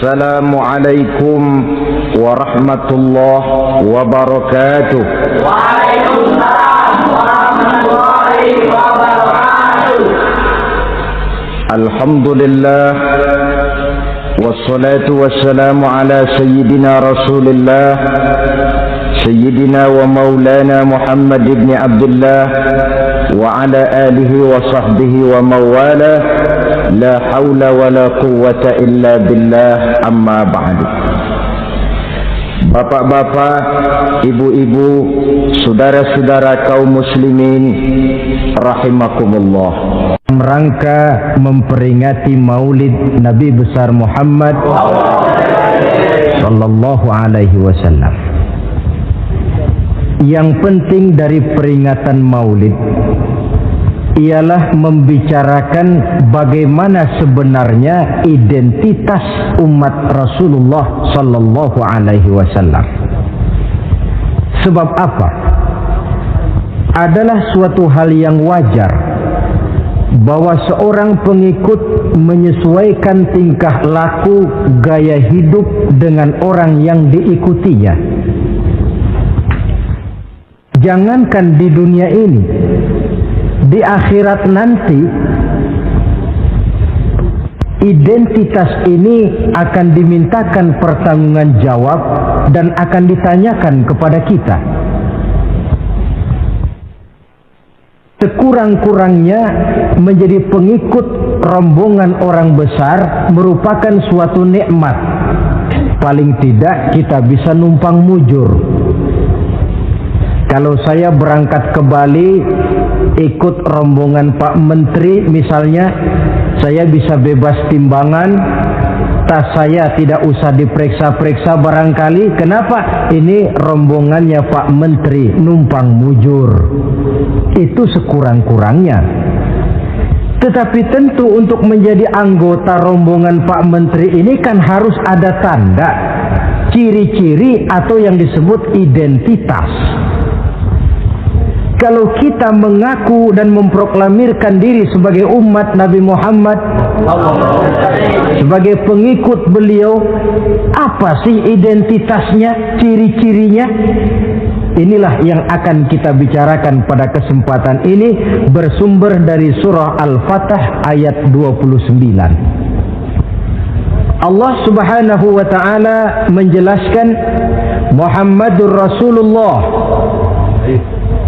Assalamualaikum warahmatullahi wabarakatuh. Waalaikumsalam warahmatullahi wabarakatuh. Alhamdulillah wassalatu wassalamu ala sayyidina Rasulillah sayyidina wa maulana Muhammad ibn Abdullah wa ala alihi wa sahbihi wa mawala. La haula wa la quwwata illa billah, amma ba'du. Bapak-bapak, ibu-ibu, saudara-saudara kaum muslimin rahimakumullah. Rangka memperingati Maulid Nabi besar Muhammad sallallahu alaihi wasallam. Yang penting dari peringatan Maulid ialah membicarakan bagaimana sebenarnya identitas umat Rasulullah sallallahu alaihi wasallam. Sebab apa? Adalah suatu hal yang wajar bahwa seorang pengikut menyesuaikan tingkah laku, gaya hidup dengan orang yang diikutinya. Jangankan di dunia ini, di akhirat nanti identitas ini akan dimintakan pertanggungjawaban jawab dan akan ditanyakan kepada kita. Sekurang-kurangnya menjadi pengikut rombongan orang besar merupakan suatu nikmat. Paling tidak kita bisa numpang mujur. Kalau saya berangkat ke Bali ikut rombongan Pak Menteri misalnya, saya bisa bebas timbangan, tas saya tidak usah diperiksa-periksa barangkali. Kenapa? Ini rombongannya Pak Menteri, numpang mujur. Itu sekurang-kurangnya. Tetapi tentu untuk menjadi anggota rombongan Pak Menteri ini kan harus ada tanda, ciri-ciri atau yang disebut identitas. Kalau kita mengaku dan memproklamirkan diri sebagai umat Nabi Muhammad, sebagai pengikut beliau, apa sih identitasnya, ciri-cirinya? Inilah yang akan kita bicarakan pada kesempatan ini, bersumber dari surah Al-Fatah ayat 29. Allah Subhanahu wa ta'ala menjelaskan Muhammadur Rasulullah,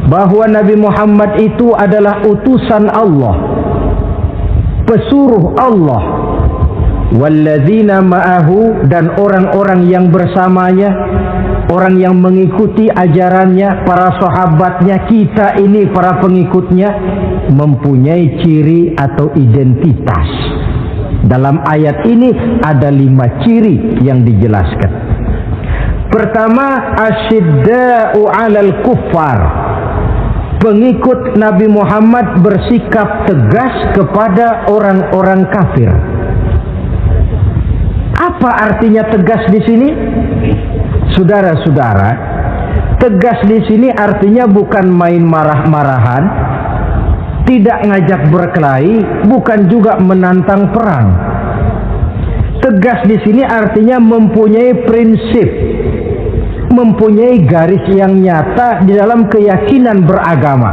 bahwa Nabi Muhammad itu adalah utusan Allah, pesuruh Allah. Walladzina ma'ahu, dan orang-orang yang bersamanya, orang yang mengikuti ajarannya, para sahabatnya, kita ini para pengikutnya, mempunyai ciri atau identitas. Dalam ayat ini ada 5 ciri yang dijelaskan. Pertama, asyidda'u 'alal kuffar. Pengikut Nabi Muhammad bersikap tegas kepada orang-orang kafir. Apa artinya tegas di sini? Saudara-saudara, tegas di sini artinya bukan main marah-marahan, tidak ngajak berkelahi, bukan juga menantang perang. Tegas di sini artinya mempunyai prinsip, mempunyai garis yang nyata di dalam keyakinan beragama.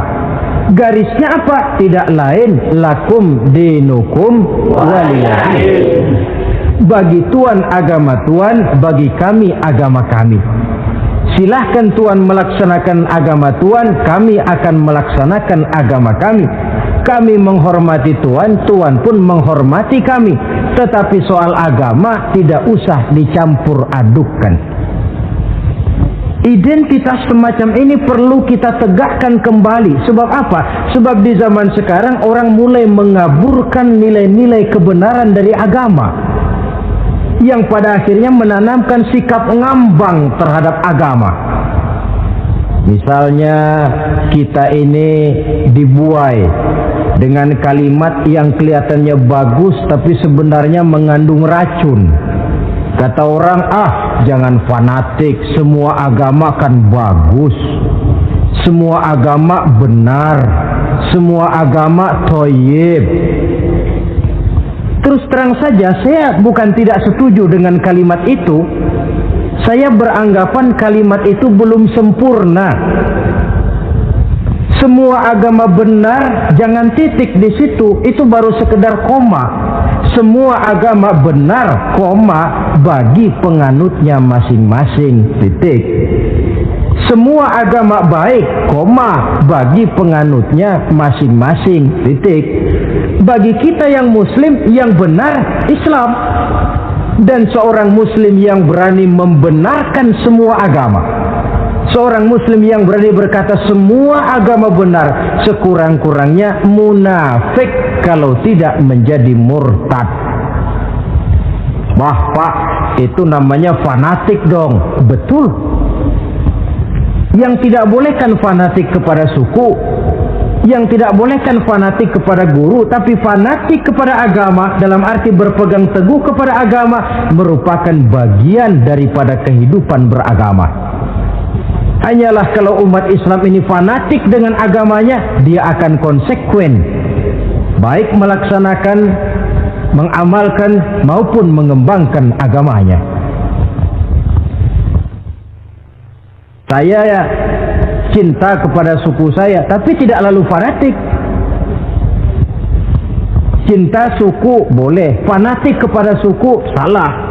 Garisnya apa? Tidak lain, lakum dinukum waliyadin. Bagi Tuhan agama Tuhan, bagi kami agama kami. Silahkan Tuhan melaksanakan agama Tuhan, kami akan melaksanakan agama kami. Kami menghormati Tuhan, Tuhan pun menghormati kami. Tetapi soal agama tidak usah dicampur adukkan. Identitas semacam ini perlu kita tegakkan kembali. Sebab apa? Sebab di zaman sekarang orang mulai mengaburkan nilai-nilai kebenaran dari agama, yang pada akhirnya menanamkan sikap ngambang terhadap agama. Misalnya kita ini dibuai dengan kalimat yang kelihatannya bagus tapi sebenarnya mengandung racun. Kata orang, jangan fanatik, semua agama kan bagus, semua agama benar, semua agama thayyib. Terus terang saja, saya bukan tidak setuju dengan kalimat itu. Saya beranggapan kalimat itu belum sempurna. Semua agama benar, jangan titik di situ, itu baru sekedar koma. Semua agama benar, koma, bagi penganutnya masing-masing, titik. Semua agama baik, koma, bagi penganutnya masing-masing, titik. Bagi kita yang muslim, yang benar Islam. Dan seorang muslim yang berani membenarkan semua agama, seorang muslim yang berani berkata semua agama benar, sekurang-kurangnya munafik kalau tidak menjadi murtad. Wah Pak, itu namanya fanatik dong. Betul. Yang tidak boleh kan fanatik kepada suku, yang tidak boleh kan fanatik kepada guru, tapi fanatik kepada agama dalam arti berpegang teguh kepada agama merupakan bagian daripada kehidupan beragama. Hanyalah kalau umat Islam ini fanatik dengan agamanya, dia akan konsekuen, baik melaksanakan, mengamalkan maupun mengembangkan agamanya. Saya cinta kepada suku saya, tapi tidak lalu fanatik. Cinta suku boleh, fanatik kepada suku salah.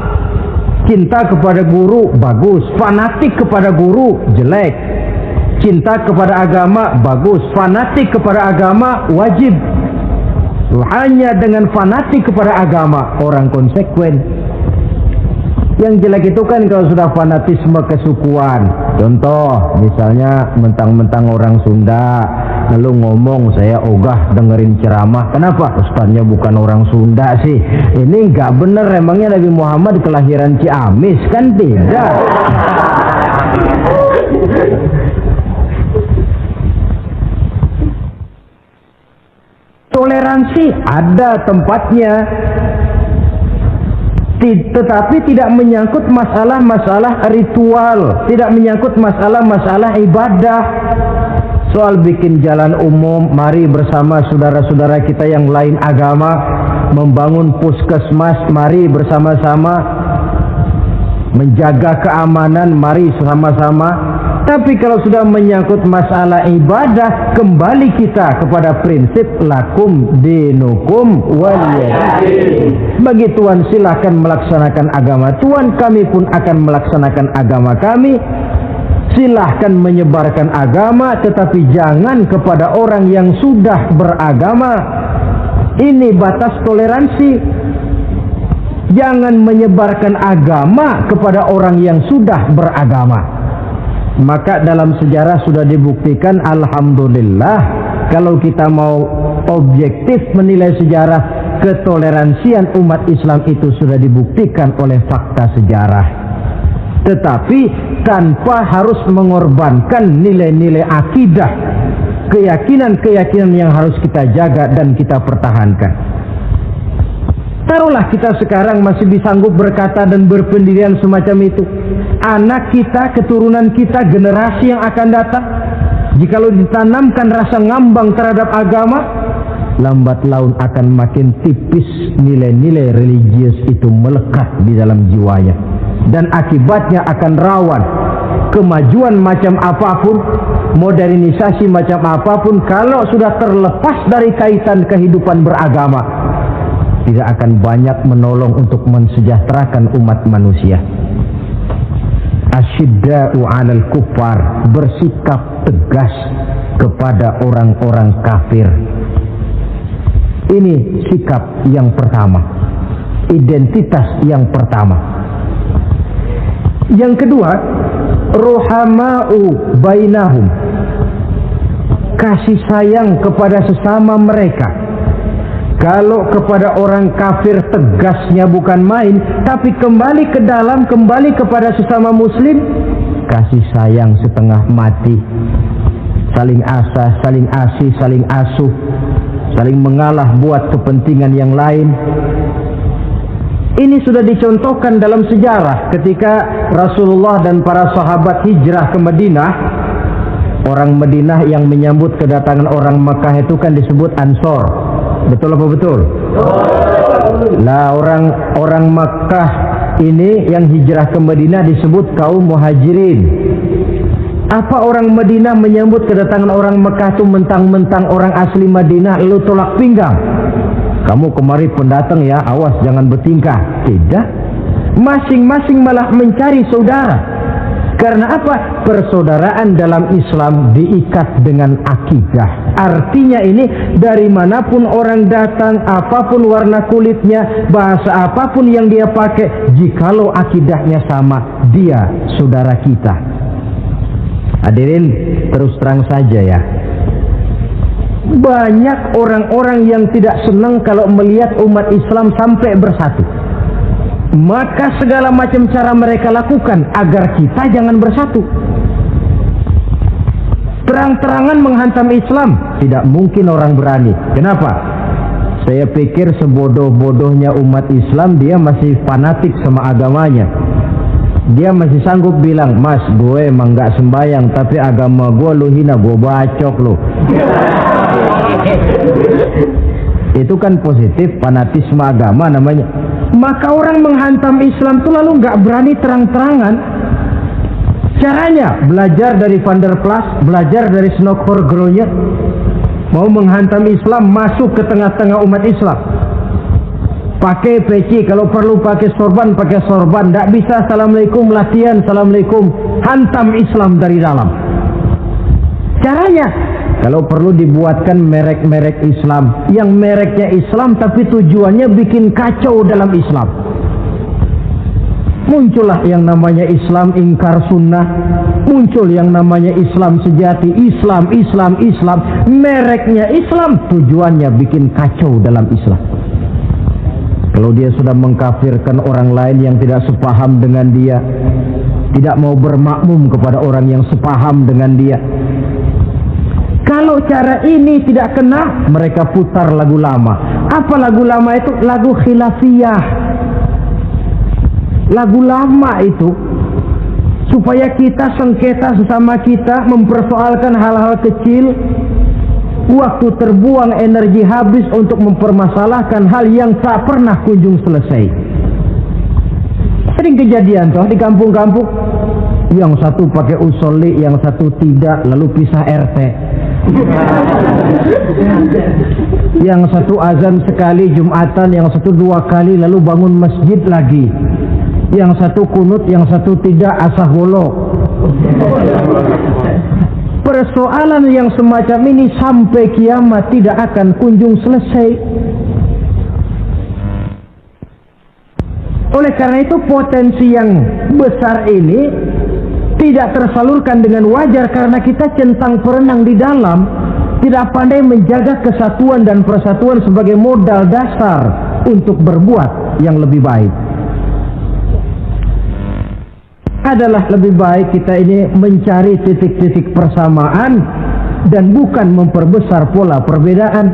Cinta kepada guru bagus, fanatik kepada guru jelek. Cinta kepada agama bagus, fanatik kepada agama wajib. Hanya dengan fanatik kepada agama orang konsekuen. Yang jelek itu kan kalau sudah fanatisme kesukuan. Contoh, misalnya mentang-mentang orang Sunda, lalu ngomong saya ogah dengerin ceramah. Kenapa? Ustaznya bukan orang Sunda sih. Ini nggak bener, emangnya Nabi Muhammad kelahiran Ciamis? Kan tidak. Toleransi ada tempatnya, tetapi tidak menyangkut masalah-masalah ritual, tidak menyangkut masalah-masalah ibadah. Soal bikin jalan umum, mari bersama saudara-saudara kita yang lain agama membangun puskesmas, mari bersama-sama menjaga keamanan, mari sama-sama. Tapi kalau sudah menyangkut masalah ibadah, kembali kita kepada prinsip lakum dinukum waliyadin. Bagi Tuhan silahkan melaksanakan agama Tuhan, kami pun akan melaksanakan agama kami. Silahkan menyebarkan agama, tetapi jangan kepada orang yang sudah beragama. Ini batas toleransi. Jangan menyebarkan agama kepada orang yang sudah beragama. Maka dalam sejarah sudah dibuktikan, alhamdulillah, kalau kita mau objektif menilai sejarah, ketoleransian umat Islam itu sudah dibuktikan oleh fakta sejarah. Tetapi tanpa harus mengorbankan nilai-nilai akidah, keyakinan-keyakinan yang harus kita jaga dan kita pertahankan. Taruhlah kita sekarang masih disanggup berkata dan berpendirian semacam itu. Anak kita, keturunan kita, generasi yang akan datang, jikalau ditanamkan rasa ngambang terhadap agama, lambat laun akan makin tipis nilai-nilai religius itu melekat di dalam jiwanya. Dan akibatnya akan rawan kemajuan macam apapun, modernisasi macam apapun, kalau sudah terlepas dari kaitan kehidupan beragama, tidak akan banyak menolong untuk mensejahterakan umat manusia. Asyidda'u 'alal kuffar, bersikap tegas kepada orang-orang kafir. Ini sikap yang pertama, identitas yang pertama. Yang kedua, ruhama'u bainahum, kasih sayang kepada sesama mereka. Kalau kepada orang kafir tegasnya bukan main, tapi kembali ke dalam, kembali kepada sesama muslim, kasih sayang setengah mati. Saling asah, saling asih, saling asuh, saling mengalah buat kepentingan yang lain. Ini sudah dicontohkan dalam sejarah ketika Rasulullah dan para sahabat hijrah ke Madinah. Orang Madinah yang menyambut kedatangan orang Mekah itu kan disebut Ansor. Betul apa betul? Lah orang Makkah ini yang hijrah ke Madinah disebut kaum muhajirin. Apa orang Madinah menyambut kedatangan orang Makkah itu mentang-mentang orang asli Madinah lalu tolak pinggang? Kamu kemari pendatang ya, awas jangan bertingkah. Tidak. Masing-masing malah mencari saudara. Karena apa? Persaudaraan dalam Islam diikat dengan akidah. Artinya ini dari manapun orang datang, apapun warna kulitnya, bahasa apapun yang dia pakai, jikalau akidahnya sama, dia saudara kita. Hadirin, terus terang saja ya. Banyak orang-orang yang tidak senang kalau melihat umat Islam sampai bersatu. Maka segala macam cara mereka lakukan agar kita jangan bersatu. Terang-terangan menghantam Islam, tidak mungkin orang berani. Kenapa? Saya pikir sebodoh-bodohnya umat Islam dia masih fanatik sama agamanya. Dia masih sanggup bilang, "Mas, gue emang gak sembayang, tapi agama gue lu hina, gue bacok lu." Itu kan positif, fanatisme agama namanya. Maka orang menghantam Islam itu lalu nggak berani terang-terangan. Caranya belajar dari Van der Plas, belajar dari Snokor-Groyer. Mau menghantam Islam, masuk ke tengah-tengah umat Islam. Pakai peci, kalau perlu pakai sorban, pakai sorban. Nggak bisa assalamualaikum latihan, assalamualaikum, hantam Islam dari dalam. Caranya, kalau perlu dibuatkan merek-merek Islam, yang mereknya Islam tapi tujuannya bikin kacau dalam Islam. Muncullah yang namanya Islam ingkar sunnah, muncul yang namanya Islam sejati, Islam, mereknya Islam, tujuannya bikin kacau dalam Islam. Kalau dia sudah mengkafirkan orang lain yang tidak sepaham dengan dia, tidak mau bermakmum kepada orang yang sepaham dengan dia. Kalau cara ini tidak kena, mereka putar lagu lama. Apa lagu lama itu? Lagu khilafiyah. Lagu lama itu supaya kita sengketa sesama kita, mempersoalkan hal-hal kecil, waktu terbuang, energi habis untuk mempermasalahkan hal yang tak pernah kunjung selesai. Sering kejadian toh di kampung-kampung, yang satu pakai usolli, yang satu tidak, lalu pisah RT. Yang satu azan sekali Jumatan, yang satu 2 kali, lalu bangun masjid lagi. Yang satu kunut, yang satu tidak, asaholo. Persoalan yang semacam ini sampai kiamat tidak akan kunjung selesai. Oleh karena itu potensi yang besar ini tidak tersalurkan dengan wajar karena kita centang perenang di dalam, tidak pandai menjaga kesatuan dan persatuan sebagai modal dasar untuk berbuat yang lebih baik. Adalah lebih baik kita ini mencari titik-titik persamaan dan bukan memperbesar pola perbedaan.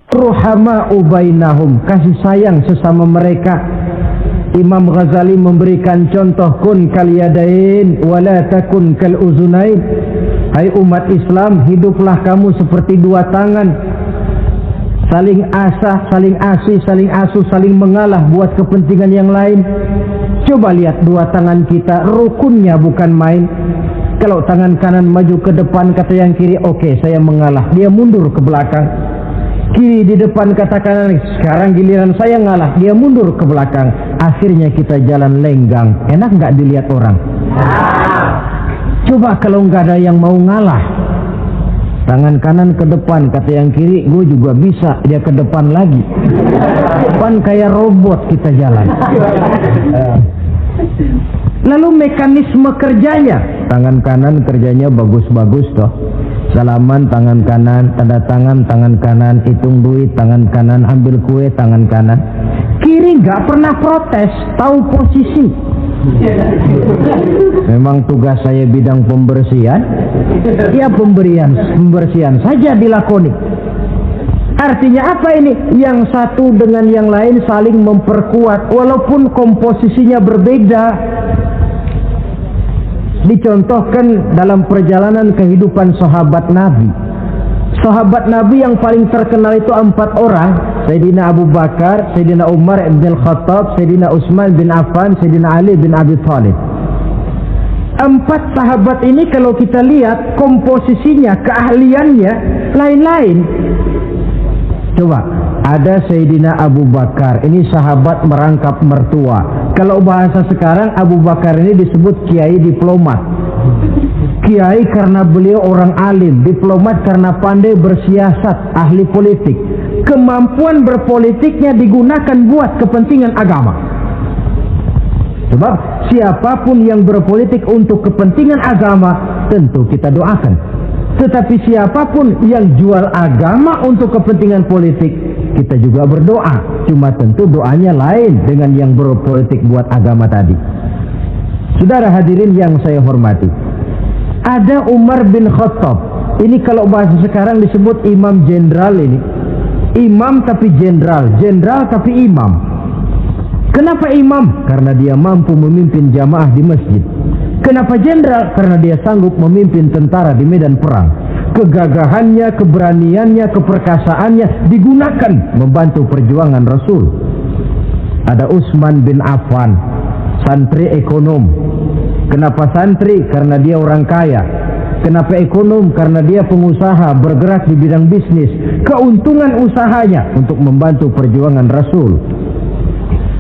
Ruhama'u bainahum, kasih sayang sesama mereka. Imam Ghazali memberikan contoh, kun kal yadain wala takun kal uzunain. Hai umat Islam, hiduplah kamu seperti 2 tangan, saling asah, saling asih, saling asuh, saling mengalah buat kepentingan yang lain. Coba lihat 2 tangan kita, rukunnya bukan main. Kalau tangan kanan maju ke depan, kata yang kiri, oke, saya mengalah, dia mundur ke belakang. Kiri di depan, kata kanan, sekarang giliran saya ngalah, dia mundur ke belakang. Akhirnya kita jalan lenggang. Enak nggak dilihat orang? Coba kalau nggak ada yang mau ngalah, tangan kanan ke depan, kata yang kiri, gue juga bisa, dia ke depan lagi. Depan kayak robot kita jalan. Lalu mekanisme kerjanya, tangan kanan kerjanya bagus-bagus toh. Salaman tangan kanan, tanda tangan tangan kanan, hitung duit tangan kanan, ambil kue tangan kanan. Kiri nggak pernah protes, tahu posisi. Memang tugas saya bidang pembersihan, ya pembersihan saja dilakoni. Artinya apa ini? Yang satu dengan yang lain saling memperkuat walaupun komposisinya berbeda. Dicontohkan dalam perjalanan kehidupan sahabat Nabi. Sahabat Nabi yang paling terkenal itu 4 orang. Sayyidina Abu Bakar, Sayyidina Umar bin Al-Khattab, Sayyidina Utsman bin Affan, Sayyidina Ali bin Abi Thalib. 4 sahabat ini kalau kita lihat komposisinya, keahliannya lain-lain. Coba, ada Sayyidina Abu Bakar, ini sahabat merangkap mertua. Kalau bahasa sekarang, Abu Bakar ini disebut kiai diplomat. Kiai karena beliau orang alim, diplomat karena pandai bersiasat, ahli politik. Kemampuan berpolitiknya digunakan buat kepentingan agama. Sebab siapapun yang berpolitik untuk kepentingan agama, tentu kita doakan. Tetapi siapapun yang jual agama untuk kepentingan politik, kita juga berdoa. Cuma tentu doanya lain dengan yang berpolitik buat agama tadi. Saudara hadirin yang saya hormati, ada Umar bin Khattab. Ini kalau bahasa sekarang disebut imam jenderal ini. Imam tapi jenderal, jenderal tapi imam. Kenapa imam? Karena dia mampu memimpin jamaah di masjid. Kenapa jenderal? Karena dia sanggup memimpin tentara di medan perang. Kegagahannya, keberaniannya, keperkasaannya digunakan membantu perjuangan Rasul. Ada Utsman bin Affan, santri ekonom. Kenapa santri? Karena dia orang kaya. Kenapa ekonom? Karena dia pengusaha bergerak di bidang bisnis. Keuntungan usahanya untuk membantu perjuangan Rasul.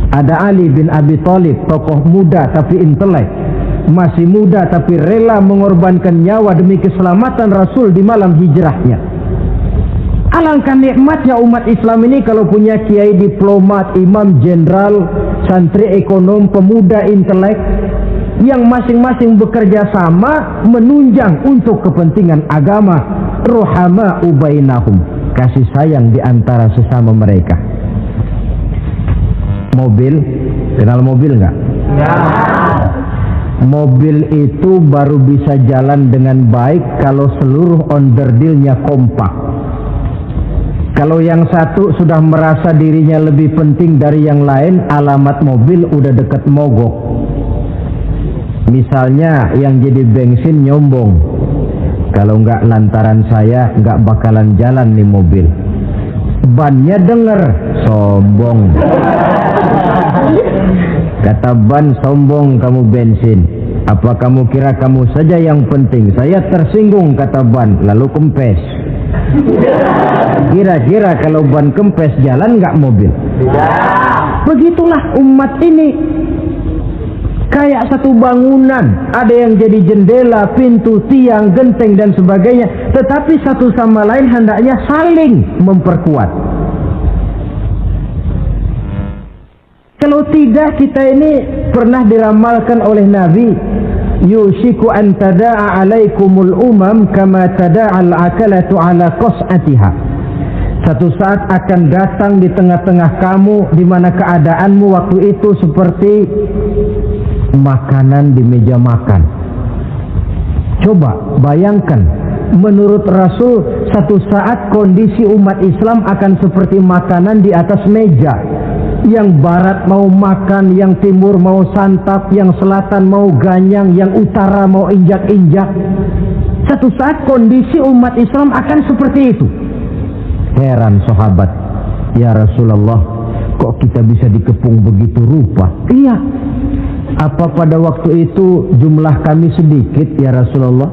Ada Ali bin Abi Thalib, tokoh muda tapi intelek. Masih muda tapi rela mengorbankan nyawa demi keselamatan Rasul di malam hijrahnya. Alangkah nikmatnya umat Islam ini kalau punya kiai diplomat, imam jenderal, santri ekonom, pemuda intelek yang masing-masing bekerja sama menunjang untuk kepentingan agama. Ruhama ubainahum, kasih sayang di antara sesama mereka. Mobil, kenal mobil nggak? Ya. Mobil itu baru bisa jalan dengan baik kalau seluruh onderdilnya kompak. Kalau yang satu sudah merasa dirinya lebih penting dari yang lain, alamat mobil udah deket mogok. Misalnya yang jadi bensin nyombong, kalau nggak lantaran saya nggak bakalan jalan nih mobil. Bannya denger, sombong. Kata ban, sombong kamu bensin. Apa kamu kira kamu saja yang penting? Saya tersinggung, kata ban, lalu kempes. Kira-kira kalau ban kempes jalan nggak mobil? Begitulah umat ini. Kayak satu bangunan, ada yang jadi jendela, pintu, tiang, genteng dan sebagainya. Tetapi satu sama lain hendaknya saling memperkuat. Kalau tidak, kita ini pernah diramalkan oleh Nabi, yushiku an tada'a alaikumul umam kama tada'al akalatu ala qas'atiha. Satu saat akan datang di tengah-tengah kamu di mana keadaanmu waktu itu seperti makanan di meja makan. Coba bayangkan, menurut Rasul satu saat kondisi umat Islam akan seperti makanan di atas meja. Yang barat mau makan, yang timur mau santap, yang selatan mau ganyang, yang utara mau injak-injak. Satu saat kondisi umat Islam akan seperti itu. Heran sahabat, ya Rasulullah, kok kita bisa dikepung begitu rupa? Iya. Apa pada waktu itu jumlah kami sedikit ya Rasulullah?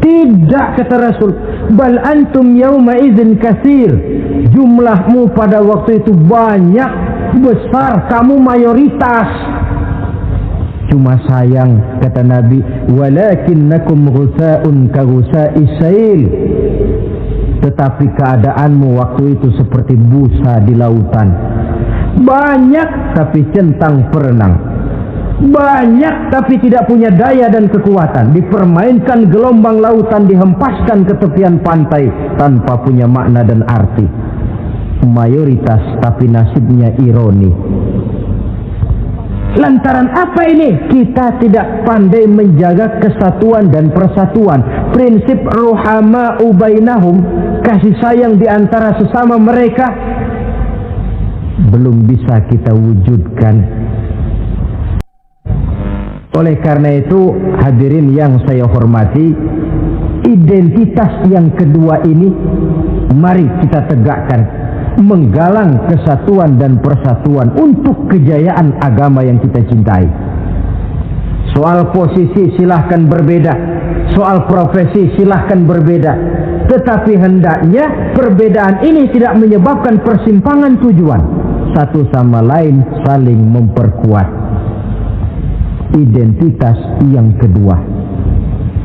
Tidak, kata Rasul. Bal antum yawma idzin katsir. Jumlahmu pada waktu itu banyak, besar, kamu mayoritas. Cuma sayang, kata Nabi, walakinnakum ghusaa'un ka ghusaa'is sail. Tetapi keadaanmu waktu itu seperti busa di lautan. Banyak tapi centang perenang. Banyak tapi tidak punya daya dan kekuatan. Dipermainkan gelombang lautan, dihempaskan ke tepian pantai tanpa punya makna dan arti. Mayoritas tapi nasibnya ironi. Lantaran apa ini? Kita tidak pandai menjaga kesatuan dan persatuan. Prinsip ruhama ubainahum, kasih sayang di antara sesama mereka, belum bisa kita wujudkan. Oleh karena itu, hadirin yang saya hormati, Identitas yang kedua ini mari kita tegakkan, menggalang kesatuan dan persatuan untuk kejayaan agama yang kita cintai. Soal posisi silahkan berbeda, soal profesi silahkan berbeda, tetapi hendaknya perbedaan ini tidak menyebabkan persimpangan tujuan. Satu sama lain saling memperkuat. Identitas yang kedua,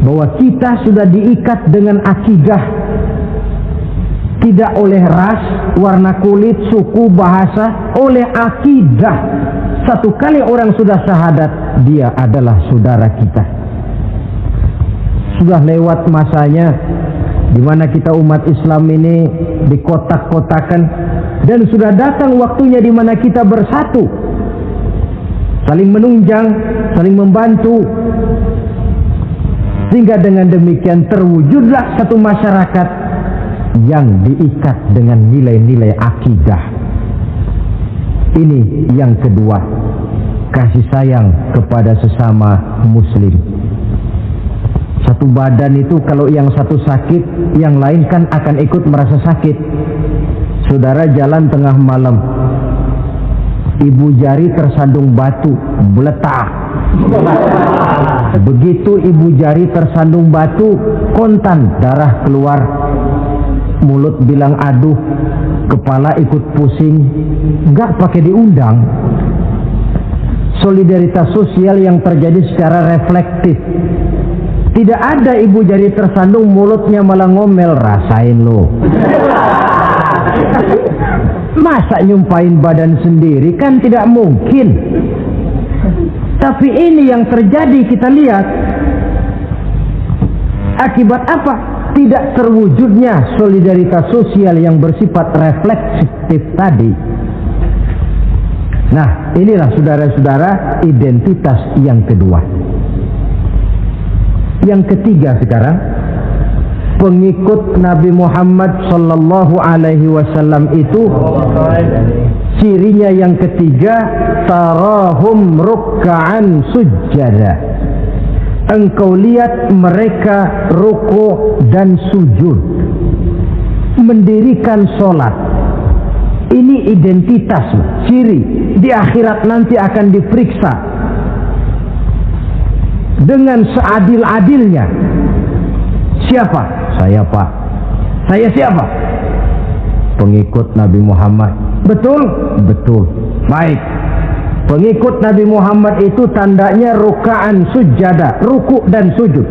bahwa kita sudah diikat dengan akidah, tidak oleh ras, warna kulit, suku, bahasa, oleh akidah. Satu kali orang sudah syahadat, dia adalah saudara kita. Sudah lewat masanya di mana kita umat Islam ini dikotak-kotakan, dan sudah datang waktunya di mana kita bersatu, saling menunjang, saling membantu, sehingga dengan demikian terwujudlah satu masyarakat yang diikat dengan nilai-nilai akidah. Ini yang kedua, kasih sayang kepada sesama muslim. Satu badan itu kalau yang satu sakit, yang lain kan akan ikut merasa sakit. Saudara jalan tengah malam, ibu jari tersandung batu, meletak. Begitu ibu jari tersandung batu, kontan, darah keluar, mulut bilang aduh, kepala ikut pusing, nggak pakai diundang. Solidaritas sosial yang terjadi secara reflektif. Tidak ada ibu jari tersandung mulutnya malah ngomel, rasain lo. Masa nyumpain badan sendiri, kan tidak mungkin. Tapi ini yang terjadi, kita lihat. Akibat apa? Tidak terwujudnya solidaritas sosial yang bersifat refleksif tadi. Nah, inilah saudara-saudara identitas yang kedua. Yang ketiga sekarang, pengikut Nabi Muhammad sallallahu alaihi wasallam itu cirinya yang ketiga, tarahum ruk'an sujjada. Engkau lihat mereka ruku dan sujud, mendirikan sholat. Ini identitas, ciri. Di akhirat nanti akan diperiksa dengan seadil-adilnya. Siapa? Saya, Pak. Saya siapa? Pengikut Nabi Muhammad. Betul? Betul. Baik. Pengikut Nabi Muhammad itu tandanya ruka'an sujada, ruku dan sujud.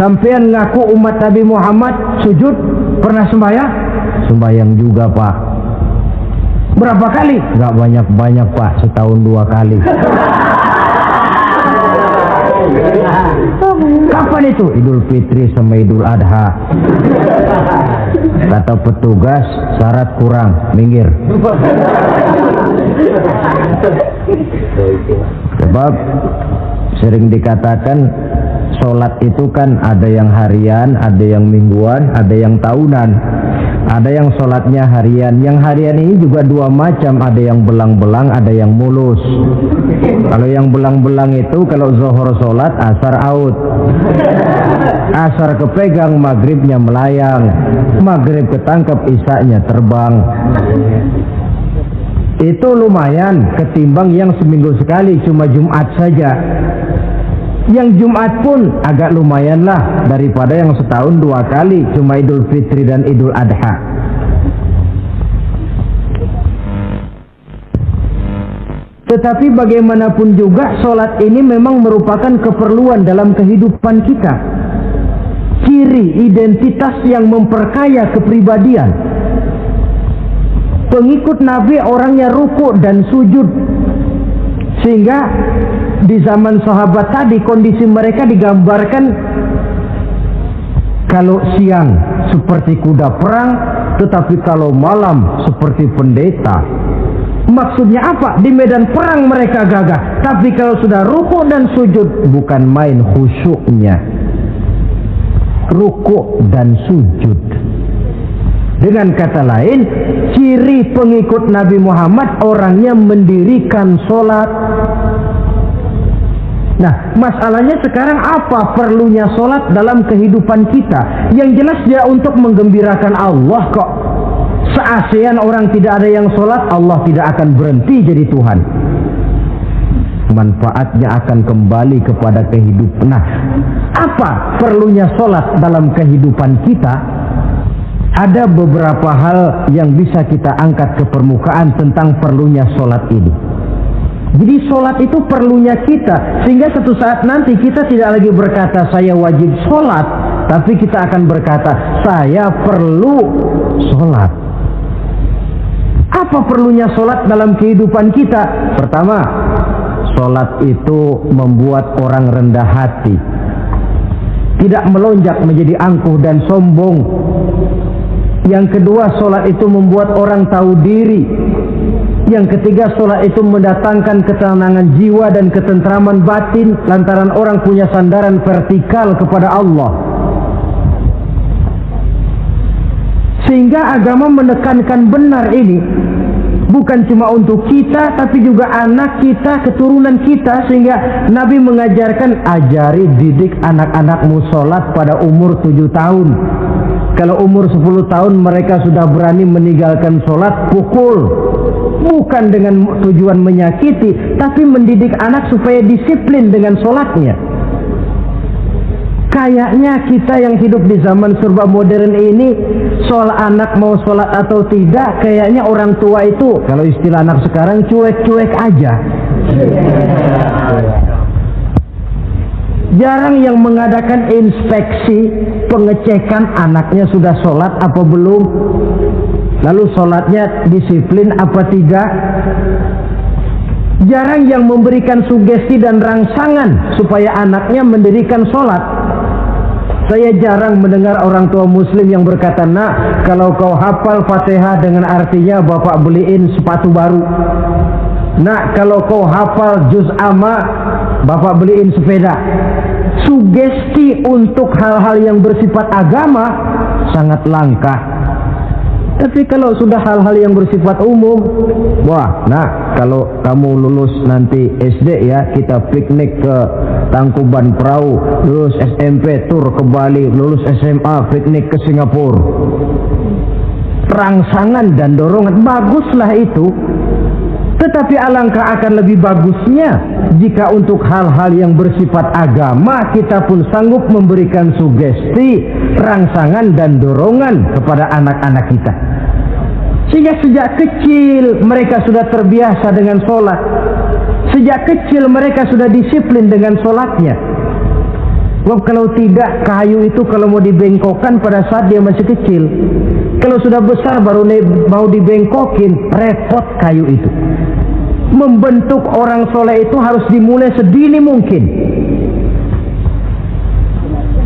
Sampean ngaku umat Nabi Muhammad, sujud, pernah sembahyang? Sembahyang juga, Pak. Berapa kali? Enggak banyak-banyak, Pak, setahun 2 kali. Kapan itu? Idul Fitri sama Idul Adha. Kata petugas, syarat kurang, minggir. Sebab sering dikatakan sholat itu kan ada yang harian, ada yang mingguan, ada yang tahunan. Ada yang sholatnya harian. Yang harian ini juga 2 macam, ada yang belang-belang, ada yang mulus. Kalau yang belang-belang itu kalau zuhur sholat, asar out. Asar kepegang, maghribnya melayang. Maghrib ketangkep, isanya terbang. Itu lumayan ketimbang yang seminggu sekali, cuma Jumat saja. Yang Jumat pun agak lumayan lah daripada yang setahun 2 kali, cuma Idul Fitri dan Idul Adha. Tetapi bagaimanapun juga sholat ini memang merupakan keperluan dalam kehidupan kita. Ciri identitas yang memperkaya kepribadian. Pengikut Nabi orangnya ruku dan sujud. Sehingga di zaman sahabat tadi kondisi mereka digambarkan kalau siang seperti kuda perang, tetapi kalau malam seperti pendeta. Maksudnya apa? Di medan perang mereka gagah, tapi kalau sudah ruku dan sujud bukan main khusyuknya. Ruku dan sujud. Dengan kata lain, ciri pengikut Nabi Muhammad orangnya mendirikan sholat, Nah, masalahnya sekarang apa perlunya sholat dalam kehidupan kita? Yang jelas dia untuk menggembirakan Allah kok. Se-ASEAN orang tidak ada yang sholat, Allah tidak akan berhenti jadi Tuhan. Manfaatnya akan kembali kepada kehidupan. Nah, apa perlunya sholat dalam kehidupan kita? Ada beberapa hal yang bisa kita angkat ke permukaan tentang perlunya sholat ini. Jadi sholat itu perlunya kita, sehingga suatu saat nanti kita tidak lagi berkata saya wajib sholat, tapi kita akan berkata saya perlu sholat. Apa perlunya sholat dalam kehidupan kita? Pertama, sholat itu membuat orang rendah hati, tidak melonjak menjadi angkuh dan sombong. Yang kedua, sholat itu membuat orang tahu diri. Yang ketiga, sholat itu mendatangkan ketenangan jiwa dan ketentraman batin lantaran orang punya sandaran vertikal kepada Allah. Sehingga agama menekankan benar ini bukan cuma untuk kita, tapi juga anak kita, keturunan kita. Sehingga Nabi mengajarkan, ajari didik anak-anakmu sholat pada umur 7 tahun. Kalau umur 10 tahun mereka sudah berani meninggalkan sholat, pukul. Bukan dengan tujuan menyakiti, tapi mendidik anak supaya disiplin dengan sholatnya. Kayaknya kita yang hidup di zaman serba modern ini, soal anak mau sholat atau tidak, kayaknya orang tua itu, kalau istilah anak sekarang, cuek-cuek aja. Jarang yang mengadakan inspeksi, pengecekan anaknya sudah sholat apa belum, lalu sholatnya disiplin apa tidak. Jarang yang memberikan sugesti dan rangsangan supaya anaknya mendirikan sholat. Saya jarang mendengar orang tua muslim yang berkata, nak, kalau kau hafal Fatihah dengan artinya bapak beliin sepatu baru. Nak, kalau kau hafal juz amma, bapak beliin sepeda. Sugesti untuk hal-hal yang bersifat agama sangat langka. Tapi kalau sudah hal-hal yang bersifat umum, wah, nah, kalau kamu lulus nanti SD ya, kita piknik ke Tangkuban Perahu, lulus SMP tur ke Bali, lulus SMA piknik ke Singapura. Rangsangan dan dorongan, baguslah itu. Tetapi alangkah akan lebih bagusnya jika untuk hal-hal yang bersifat agama kita pun sanggup memberikan sugesti, rangsangan dan dorongan kepada anak-anak kita. Sehingga sejak kecil mereka sudah terbiasa dengan sholat. Sejak kecil mereka sudah disiplin dengan sholatnya. Wah, kalau tidak, kayu itu kalau mau dibengkokkan pada saat dia masih kecil. Kalau sudah besar baru mau dibengkokin, repot kayu itu. Membentuk orang soleh itu harus dimulai sedini mungkin.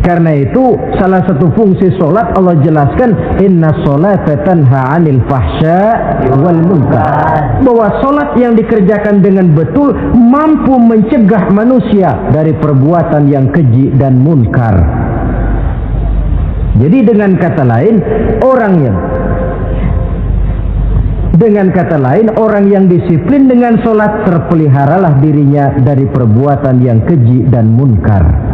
Karena itu salah satu fungsi solat Allah jelaskan, inna sholata tanha 'anil fahsya wal munkar. Bahwa solat yang dikerjakan dengan betul mampu mencegah manusia dari perbuatan yang keji dan munkar. Jadi dengan kata lain, orang yang disiplin dengan solat terpeliharalah dirinya dari perbuatan yang keji dan munkar.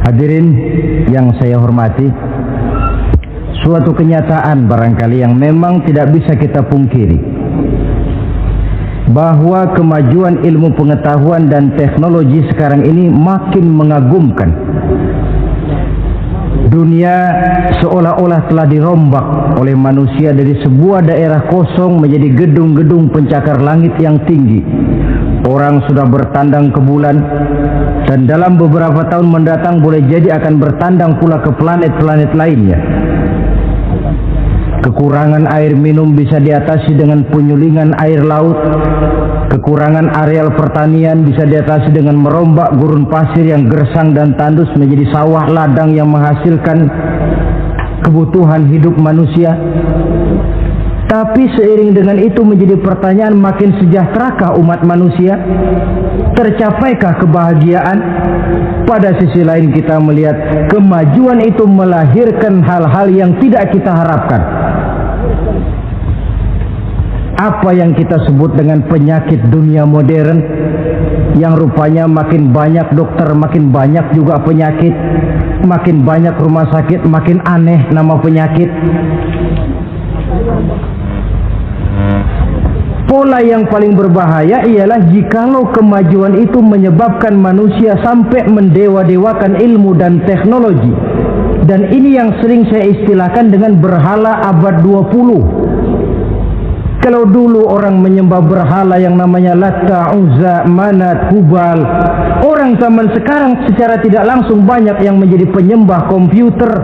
Hadirin yang saya hormati, suatu kenyataan barangkali yang memang tidak bisa kita pungkiri, bahwa kemajuan ilmu pengetahuan dan teknologi sekarang ini makin mengagumkan. Dunia seolah-olah telah dirombak oleh manusia dari sebuah daerah kosong menjadi gedung-gedung pencakar langit yang tinggi. Orang sudah bertandang ke bulan, dan dalam beberapa tahun mendatang boleh jadi akan bertandang pula ke planet-planet lainnya. Kekurangan air minum bisa diatasi dengan penyulingan air laut. Kekurangan areal pertanian bisa diatasi dengan merombak gurun pasir yang gersang dan tandus menjadi sawah ladang yang menghasilkan kebutuhan hidup manusia. Tapi Tapi seiring dengan itu menjadi pertanyaan, makin sejahterakah umat manusia? Tercapaikah kebahagiaan? Pada sisi lain kita melihat kemajuan itu melahirkan hal-hal yang tidak kita harapkan. Apa yang kita sebut dengan penyakit dunia modern, yang rupanya makin banyak dokter, makin banyak juga penyakit, makin banyak rumah sakit, makin aneh nama penyakit. Pola yang paling berbahaya ialah jikalau kemajuan itu menyebabkan manusia sampai mendewa-dewakan ilmu dan teknologi. Dan ini yang sering saya istilahkan dengan berhala abad 20. Kalau dulu orang menyembah berhala yang namanya Latta, Uzza, Manat, Hubal, orang zaman sekarang secara tidak langsung banyak yang menjadi penyembah komputer,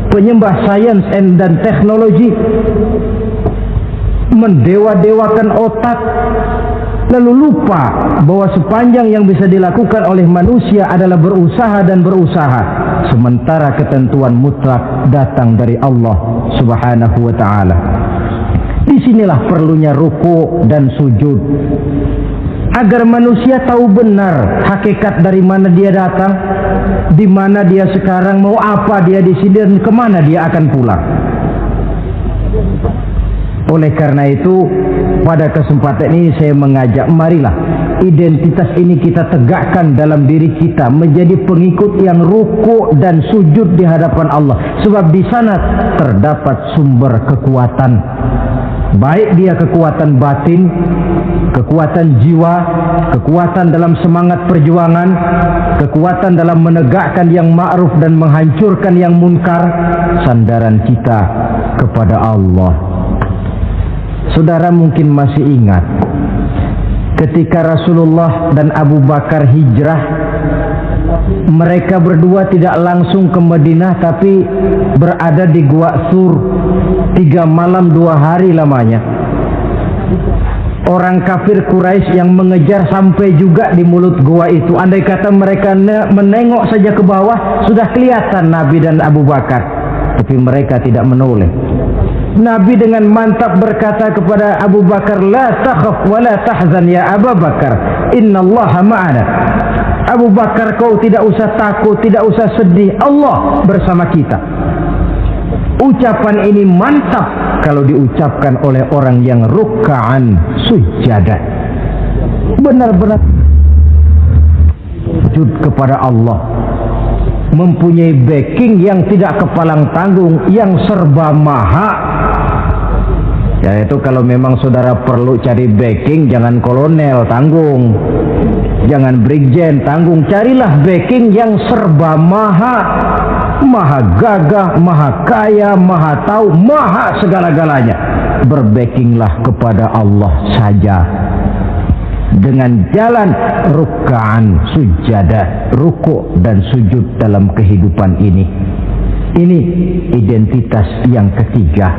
penyembah sains dan teknologi, mendewa-dewakan otak, lalu lupa bahwa sepanjang yang bisa dilakukan oleh manusia adalah berusaha dan berusaha, sementara ketentuan mutlak datang dari Allah Subhanahu wa ta'ala. Disinilah perlunya ruku dan sujud, agar manusia tahu benar hakikat dari mana dia datang, di mana dia sekarang, mau apa dia di sini, dan kemana dia akan pulang. Oleh karena itu, pada kesempatan ini saya mengajak, marilah identitas ini kita tegakkan dalam diri kita, menjadi pengikut yang ruku dan sujud di hadapan Allah. Sebab di sana terdapat sumber kekuatan. Baik dia kekuatan batin, kekuatan jiwa, kekuatan dalam semangat perjuangan, kekuatan dalam menegakkan yang ma'ruf dan menghancurkan yang munkar. Sandaran kita kepada Allah. Saudara mungkin masih ingat ketika Rasulullah dan Abu Bakar hijrah, mereka berdua tidak langsung ke Madinah, tapi berada di Gua Sur 3 malam 2 hari lamanya. Orang kafir Quraisy yang mengejar sampai juga di mulut gua itu. Andai kata mereka menengok saja ke bawah, sudah kelihatan Nabi dan Abu Bakar, tapi mereka tidak menoleh. Nabi dengan mantap berkata kepada Abu Bakar, la takhaf wa la tahzan ya Abu Bakar, innallaha ma'ana. Abu Bakar, kau tidak usah takut, tidak usah sedih, Allah bersama kita. Ucapan ini mantap kalau diucapkan oleh orang yang ruk'an sujada, benar-benar sujud kepada Allah, mempunyai backing yang tidak kepalang tanggung, yang serba maha. Ya, itu kalau memang saudara perlu cari backing, jangan kolonel tanggung, jangan brigjen tanggung, carilah backing yang serba maha, maha gagah, maha kaya, maha tahu, maha segala-galanya. Berbackinglah kepada Allah saja dengan jalan ruk'an sujada, ruku' dan sujud dalam kehidupan ini. Ini identitas yang ketiga.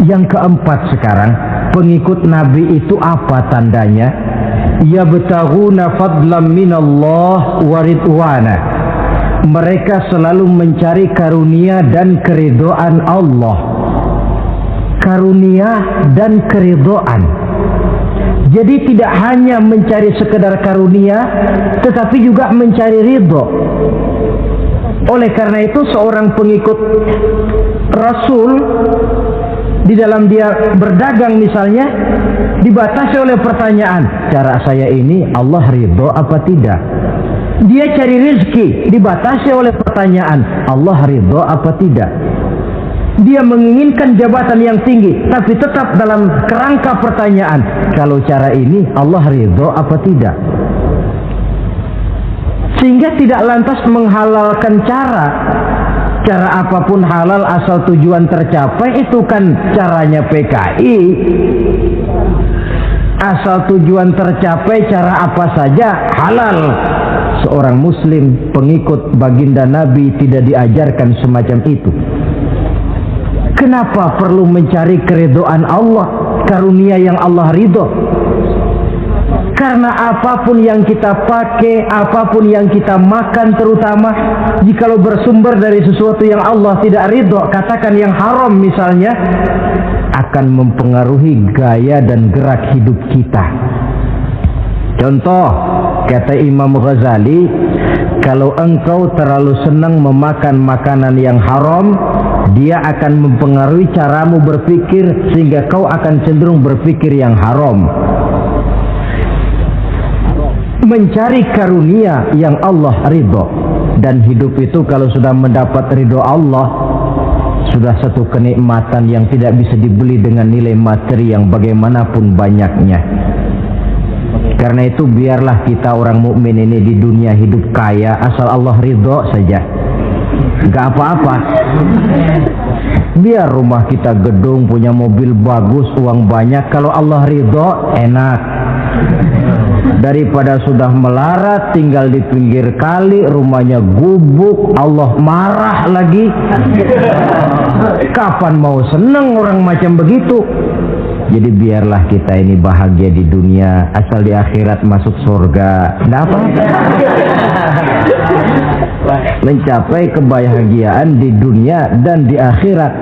Yang keempat sekarang, pengikut Nabi itu apa tandanya? Yabtaghuna fadlan minallah wa ridwana. Mereka selalu mencari karunia dan keridhaan Allah. Karunia dan keridhaan. Jadi tidak hanya mencari sekedar karunia, tetapi juga mencari ridho. Oleh karena itu seorang pengikut Rasul, di dalam dia berdagang misalnya, dibatasi oleh pertanyaan, cara saya ini Allah ridho apa tidak? Dia cari rezeki, dibatasi oleh pertanyaan, Allah ridho apa tidak? Dia menginginkan jabatan yang tinggi, tapi tetap dalam kerangka pertanyaan, kalau cara ini Allah ridho apa tidak? Sehingga tidak lantas menghalalkan cara apapun halal asal tujuan tercapai. Itu kan caranya PKI. Asal tujuan tercapai, cara apa saja halal. Seorang muslim pengikut baginda Nabi tidak diajarkan semacam itu. Kenapa perlu mencari keridhaan Allah, karunia yang Allah ridho? Karena Karena apapun yang kita pakai, apapun yang kita makan terutama, jikalau bersumber dari sesuatu yang Allah tidak ridho, katakan yang haram misalnya, akan mempengaruhi gaya dan gerak hidup kita. Contoh, kata Imam Ghazali, kalau engkau terlalu senang memakan makanan yang haram, dia akan mempengaruhi caramu berpikir sehingga kau akan cenderung berpikir yang haram. Mencari karunia yang Allah ridho, dan hidup itu kalau sudah mendapat ridho Allah, sudah satu kenikmatan yang tidak bisa dibeli dengan nilai materi yang bagaimanapun banyaknya. Karena itu biarlah kita orang mukmin ini di dunia hidup kaya asal Allah ridho saja, gak apa-apa. Biar rumah kita gedung, punya mobil bagus, uang banyak, kalau Allah ridho enak. Daripada sudah melarat tinggal di pinggir kali, rumahnya gubuk, Allah marah lagi. Kapan mau senang orang macam begitu? Jadi biarlah kita ini bahagia di dunia, asal di akhirat masuk surga. Nggak apa-apa. Mencapai kebahagiaan di dunia dan di akhirat.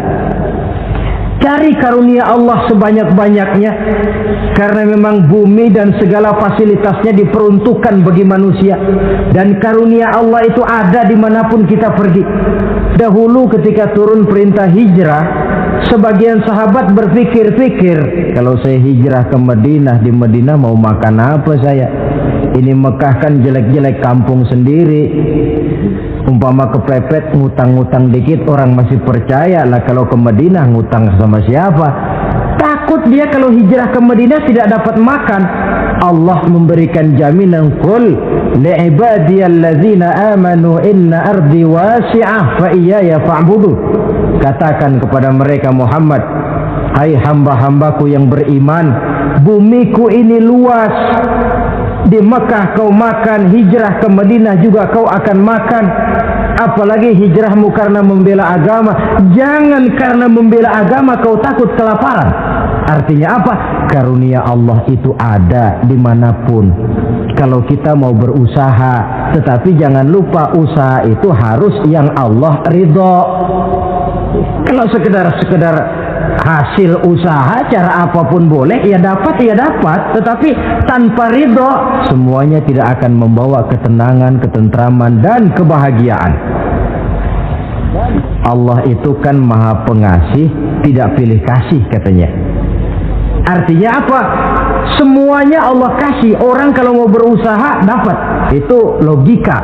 Cari karunia Allah sebanyak-banyaknya, karena memang bumi dan segala fasilitasnya diperuntukkan bagi manusia, dan karunia Allah itu ada dimanapun kita pergi. Dahulu ketika turun perintah hijrah, sebagian sahabat berpikir-pikir, kalau saya hijrah ke Madinah, di Madinah mau makan apa saya? Ini Mekah kan jelek-jelek, kampung sendiri. Umpama kepepet ngutang-ngutang dikit orang masih percaya lah, kalau ke Madinah ngutang sama siapa? Takut dia kalau hijrah ke Madinah tidak dapat makan. Allah memberikan jaminan, qul li'ibadiyallazina amanu inna ardi wasi'ah fa iyaya fa'budu. Katakan kepada mereka Muhammad, hai hamba-hambaku yang beriman, bumiku ini luas. Di Mekah kau makan, hijrah ke Madinah juga kau akan makan. Apalagi hijrahmu karena membela agama. Jangan karena membela agama kau takut kelaparan. Artinya apa? Karunia Allah itu ada dimanapun. Kalau kita mau berusaha, tetapi jangan lupa usaha itu harus yang Allah ridho. Kalau sekedar hasil usaha cara apapun boleh, ya dapat, tetapi tanpa ridho semuanya tidak akan membawa ketenangan, ketentraman dan kebahagiaan. Allah itu kan maha pengasih, tidak pilih kasih katanya. Artinya apa? Semuanya Allah kasih. Orang kalau mau berusaha dapat, itu logika,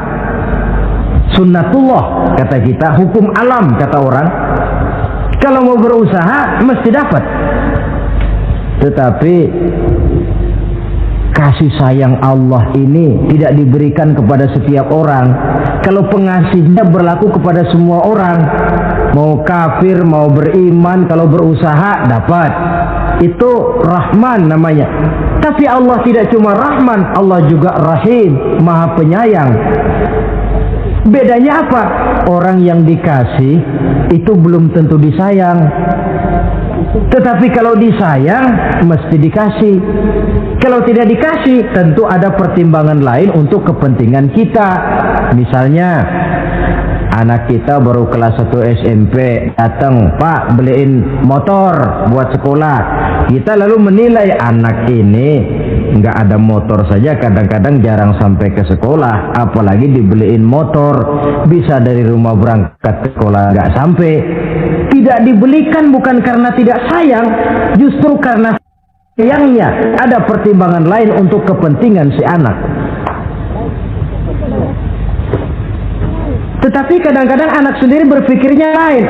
sunnatullah kata kita, hukum alam kata orang. Kalau mau berusaha mesti dapat. Tetapi kasih sayang Allah ini tidak diberikan kepada setiap orang. Kalau pengasihnya berlaku kepada semua orang, mau kafir mau beriman, kalau berusaha dapat. Itu Rahman namanya. Tapi Allah tidak cuma Rahman, Allah juga Rahim, maha penyayang. Bedanya apa? Orang yang dikasih itu belum tentu disayang. Tetapi kalau disayang mesti dikasih. Kalau tidak dikasih tentu ada pertimbangan lain untuk kepentingan kita. Misalnya anak kita baru kelas 1 SMP, datang, Pak beliin motor buat sekolah. Kita lalu menilai anak ini nggak ada motor saja kadang-kadang jarang sampai ke sekolah, apalagi dibeliin motor, bisa dari rumah berangkat ke sekolah nggak sampai. Tidak dibelikan bukan karena tidak sayang, justru karena sayangnya ada pertimbangan lain untuk kepentingan si anak. Tetapi kadang-kadang anak sendiri berpikirnya lain.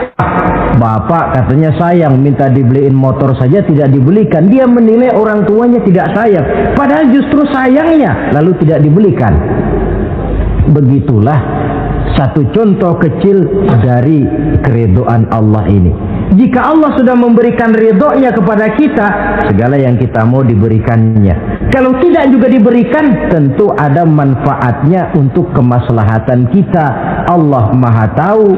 Bapak katanya sayang, minta dibeliin motor saja tidak dibelikan. Dia menilai orang tuanya tidak sayang, padahal justru sayangnya lalu tidak dibelikan. Begitulah satu contoh kecil dari keridhaan Allah ini. Jika Allah sudah memberikan ridhonya kepada kita, segala yang kita mau diberikannya. Kalau tidak juga diberikan, tentu ada manfaatnya untuk kemaslahatan kita. Allah Maha tahu.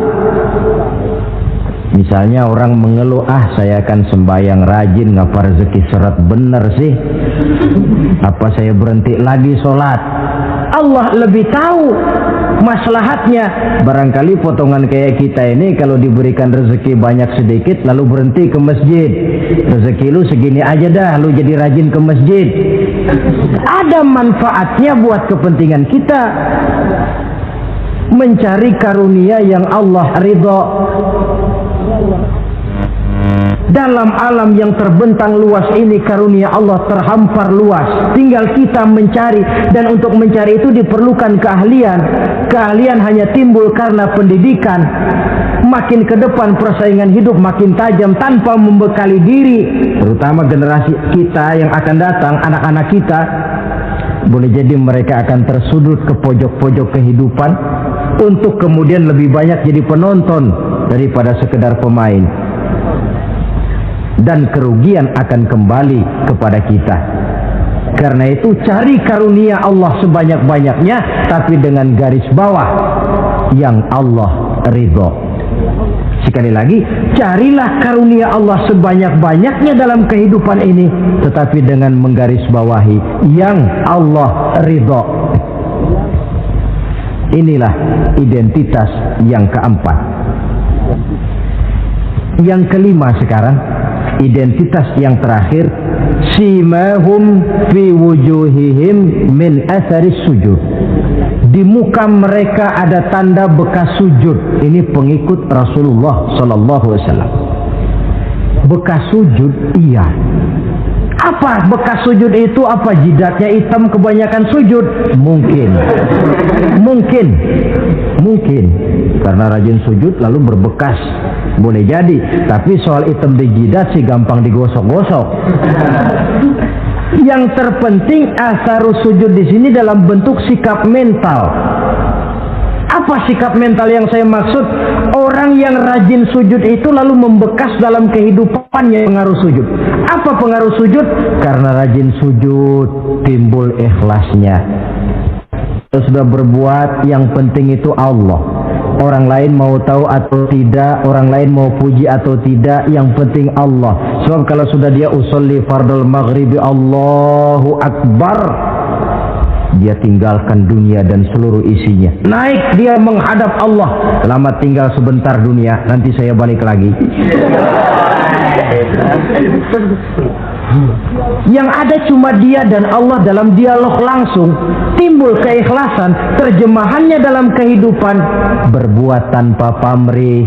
Misalnya orang mengeluh, saya akan sembahyang rajin, ngapa rezeki seret bener sih? Apa saya berhenti lagi sholat? Allah lebih tahu maslahatnya. Barangkali potongan kayak kita ini kalau diberikan rezeki banyak sedikit lalu berhenti ke masjid. Rezeki lu segini aja dah, lu jadi rajin ke masjid. Ada manfaatnya buat kepentingan kita. Mencari karunia yang Allah ridho. Dalam alam yang terbentang luas ini karunia Allah terhampar luas. Tinggal kita mencari, dan untuk mencari itu diperlukan keahlian. Keahlian hanya timbul karena pendidikan. Makin ke depan persaingan hidup makin tajam tanpa membekali diri. Terutama generasi kita yang akan datang, anak-anak kita. Boleh jadi mereka akan tersudut ke pojok-pojok kehidupan untuk kemudian lebih banyak jadi penonton daripada sekedar pemain. Dan kerugian akan kembali kepada kita. Karena itu cari karunia Allah sebanyak-banyaknya, tapi dengan garis bawah yang Allah ridho. Sekali lagi, carilah karunia Allah sebanyak-banyaknya dalam kehidupan ini, tetapi dengan menggarisbawahi yang Allah ridho. Inilah identitas yang keempat. Yang kelima sekarang, identitas yang terakhir, simahum fi wujuhihim min atharis sujud. Di muka mereka ada tanda bekas sujud. Ini pengikut Rasulullah sallallahu alaihi wasallam. Bekas sujud, iya. Apa bekas sujud itu? Apa jidatnya hitam kebanyakan sujud? Mungkin. Karena rajin sujud lalu berbekas. Boleh jadi. Tapi soal hitam di jidat sih gampang digosok-gosok. Yang terpenting asarus sujud di sini dalam bentuk sikap mental. Apa sikap mental yang saya maksud? Orang yang rajin sujud itu lalu membekas dalam kehidupannya. Pengaruh sujud. Apa pengaruh sujud? Karena rajin sujud timbul ikhlasnya. Sudah berbuat, yang penting itu Allah. Orang lain mau tahu atau tidak, orang lain mau puji atau tidak, yang penting Allah. Sebab kalau sudah dia usolli fardal maghribi Allahu Akbar, dia tinggalkan dunia dan seluruh isinya. Naik dia menghadap Allah. Selamat tinggal sebentar dunia, nanti saya balik lagi. Yang ada cuma dia dan Allah dalam dialog langsung. Timbul keikhlasan. Terjemahannya dalam kehidupan, berbuat tanpa pamrih,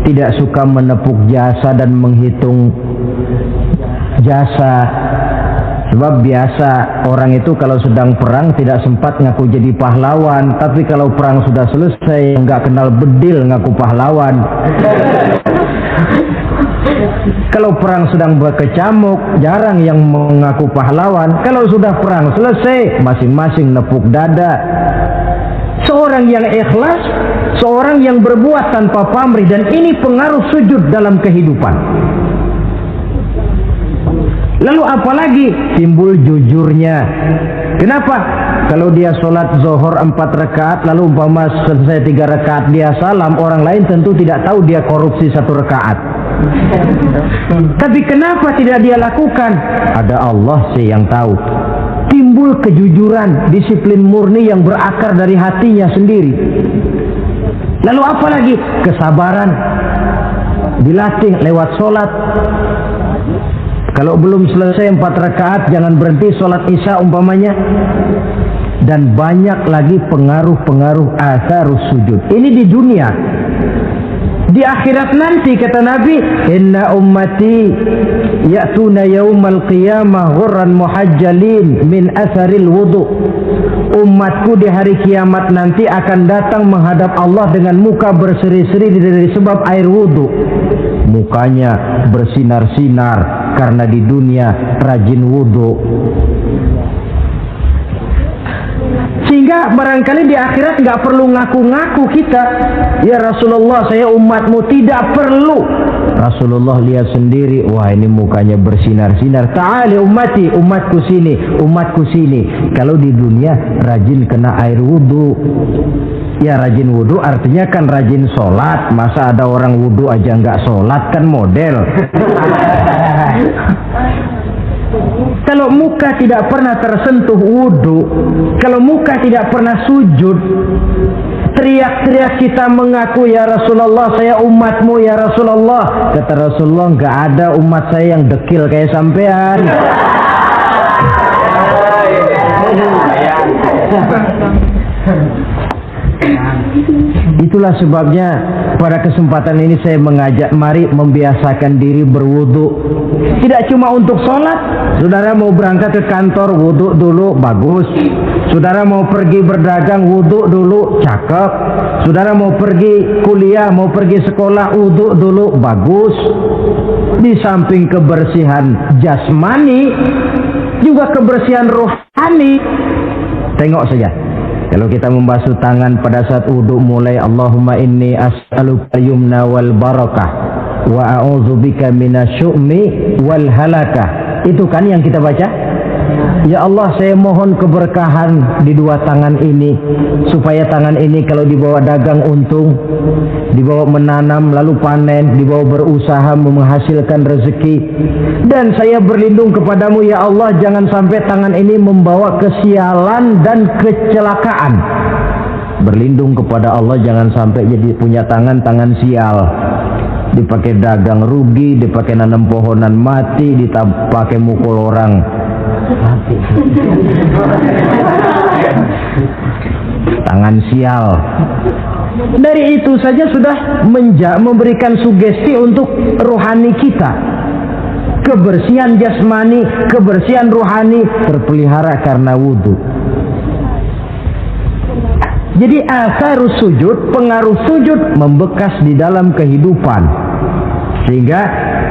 tidak suka menepuk jasa dan menghitung jasa. Sebab biasa orang itu kalau sedang perang tidak sempat ngaku jadi pahlawan, tapi kalau perang sudah selesai nggak kenal bedil ngaku pahlawan. Kalau perang sedang berkecamuk, jarang yang mengaku pahlawan. Kalau sudah perang selesai, masing-masing nepuk dada. Seorang yang ikhlas, seorang yang berbuat tanpa pamrih, dan ini pengaruh sujud dalam kehidupan. Lalu apalagi timbul jujurnya. Kenapa? Kalau dia sholat zuhur 4 rakaat, lalu umpama selesai 3 rakaat dia salam, orang lain tentu tidak tahu dia korupsi 1 rakaat. Tapi kenapa tidak dia lakukan? Ada Allah sih yang tahu. Timbul kejujuran, disiplin murni yang berakar dari hatinya sendiri. Lalu apalagi? Kesabaran. Dilatih lewat sholat. Kalau belum selesai 4 rakaat, jangan berhenti sholat isya umpamanya. Dan banyak lagi pengaruh-pengaruh asarus sujud. Ini di dunia. Di akhirat nanti kata Nabi, inna ummati ya'tuna yaumal qiyamah ghurran muhajjalin min asaril wudu. Umatku di hari kiamat nanti akan datang menghadap Allah dengan muka berseri-seri dari sebab air wudu. Mukanya bersinar-sinar karena di dunia rajin wudu. Sehingga barangkali di akhirat nggak perlu ngaku-ngaku kita. Ya Rasulullah, saya umatmu, tidak perlu. Rasulullah lihat sendiri, wah ini mukanya bersinar-sinar. Ta'ali ummati, umatku sini, umatku sini. Kalau di dunia rajin kena air wudu. Ya rajin wudhu artinya kan rajin sholat. Masa ada orang wudhu aja nggak sholat, kan model. Kalau muka tidak pernah tersentuh wudhu, kalau muka tidak pernah sujud, teriak-teriak kita mengaku ya Rasulullah saya umatmu ya Rasulullah. Kata Rasulullah, nggak ada umat saya yang dekil kayak sampean. Itulah sebabnya pada kesempatan ini saya mengajak mari membiasakan diri berwudu. Tidak cuma untuk sholat. Saudara mau berangkat ke kantor wudu dulu, bagus. Saudara mau pergi berdagang wudu dulu, cakep. Saudara mau pergi kuliah, mau pergi sekolah wudu dulu, bagus. Di samping kebersihan jasmani, juga kebersihan rohani. Tengok saja. Kalau kita membasuh tangan pada saat wudu mulai Allahumma inni as'aluka yumna wal barakah wa a'udzubika minasyu'mi wal halakah. Itu kan yang kita baca? Ya Allah, saya mohon keberkahan di dua tangan ini, supaya tangan ini kalau dibawa dagang untung, dibawa menanam lalu panen, dibawa berusaha menghasilkan rezeki. Dan saya berlindung kepadamu ya Allah, jangan sampai tangan ini membawa kesialan dan kecelakaan. Berlindung kepada Allah jangan sampai jadi punya tangan sial, dipakai dagang rugi, dipakai nanam pohonan mati, dipakai mukul orang mati. Tangan sial. Dari itu saja sudah memberikan sugesti untuk rohani kita. Kebersihan jasmani, kebersihan rohani terpelihara karena wudhu. Jadi asarus sujud, pengaruh sujud membekas di dalam kehidupan. Sehingga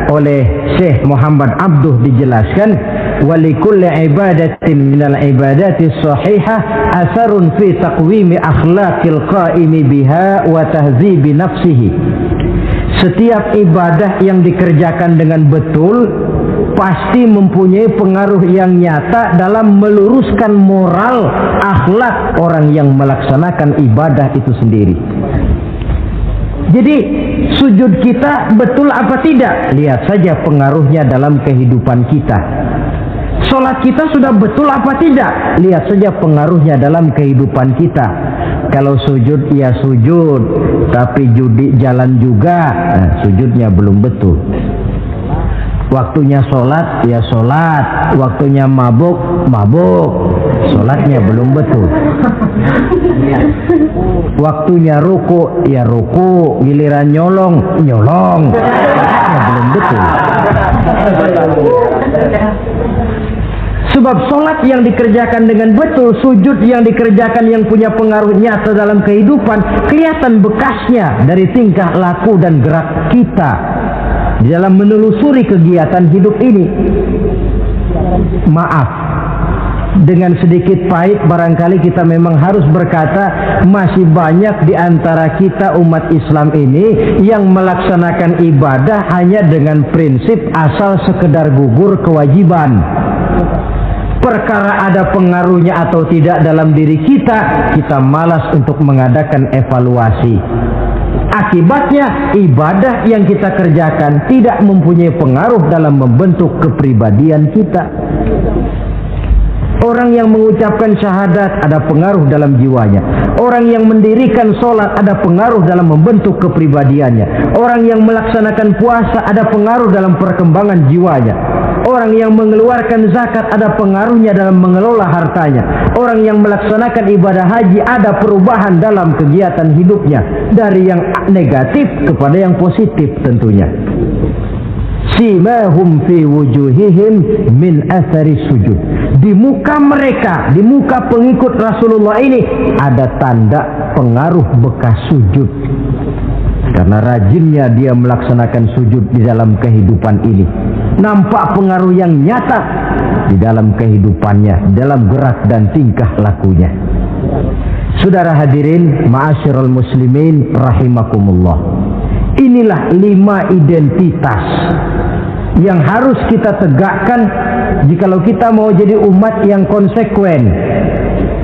oleh Syekh Muhammad Abduh dijelaskan, walikulli ibadatin minal ibadati sahihah asarun fi taqwimi akhlaqil qaimi biha wa tahzibi nafsihi. Setiap ibadah yang dikerjakan dengan betul pasti mempunyai pengaruh yang nyata dalam meluruskan moral akhlak orang yang melaksanakan ibadah itu sendiri. Jadi sujud kita betul apa tidak? Lihat saja pengaruhnya dalam kehidupan kita. Sholat kita sudah betul apa tidak? Lihat saja pengaruhnya dalam kehidupan kita. Kalau sujud ya sujud, tapi judi jalan juga, sujudnya belum betul. Waktunya sholat ya sholat, waktunya mabuk, sholatnya belum betul. Waktunya ruku ya ruku, giliran nyolong, sholatnya belum betul. Sebab sholat yang dikerjakan dengan betul, sujud yang dikerjakan yang punya pengaruh nyata dalam kehidupan, kelihatan bekasnya dari tingkah laku dan gerak kita di dalam menelusuri kegiatan hidup ini. Maaf, dengan sedikit pahit barangkali kita memang harus berkata, masih banyak di antara kita umat Islam ini yang melaksanakan ibadah hanya dengan prinsip asal sekedar gugur kewajiban. Perkara ada pengaruhnya atau tidak dalam diri kita, kita malas untuk mengadakan evaluasi. Akibatnya ibadah yang kita kerjakan tidak mempunyai pengaruh dalam membentuk kepribadian kita. Orang yang mengucapkan syahadat ada pengaruh dalam jiwanya. Orang yang mendirikan sholat ada pengaruh dalam membentuk kepribadiannya. Orang yang melaksanakan puasa ada pengaruh dalam perkembangan jiwanya. Orang yang mengeluarkan zakat ada pengaruhnya dalam mengelola hartanya. Orang yang melaksanakan ibadah haji ada perubahan dalam kegiatan hidupnya, dari yang negatif kepada yang positif tentunya. Simahum fi wujuhihim min athari sujud. Di muka mereka, di muka pengikut Rasulullah ini ada tanda pengaruh bekas sujud. Karena rajinnya dia melaksanakan sujud di dalam kehidupan ini. Nampak pengaruh yang nyata di dalam kehidupannya, dalam gerak dan tingkah lakunya. Saudara hadirin, ma'asyiral muslimin rahimakumullah. Inilah 5 identitas yang harus kita tegakkan jikalau kita mau jadi umat yang konsekuen.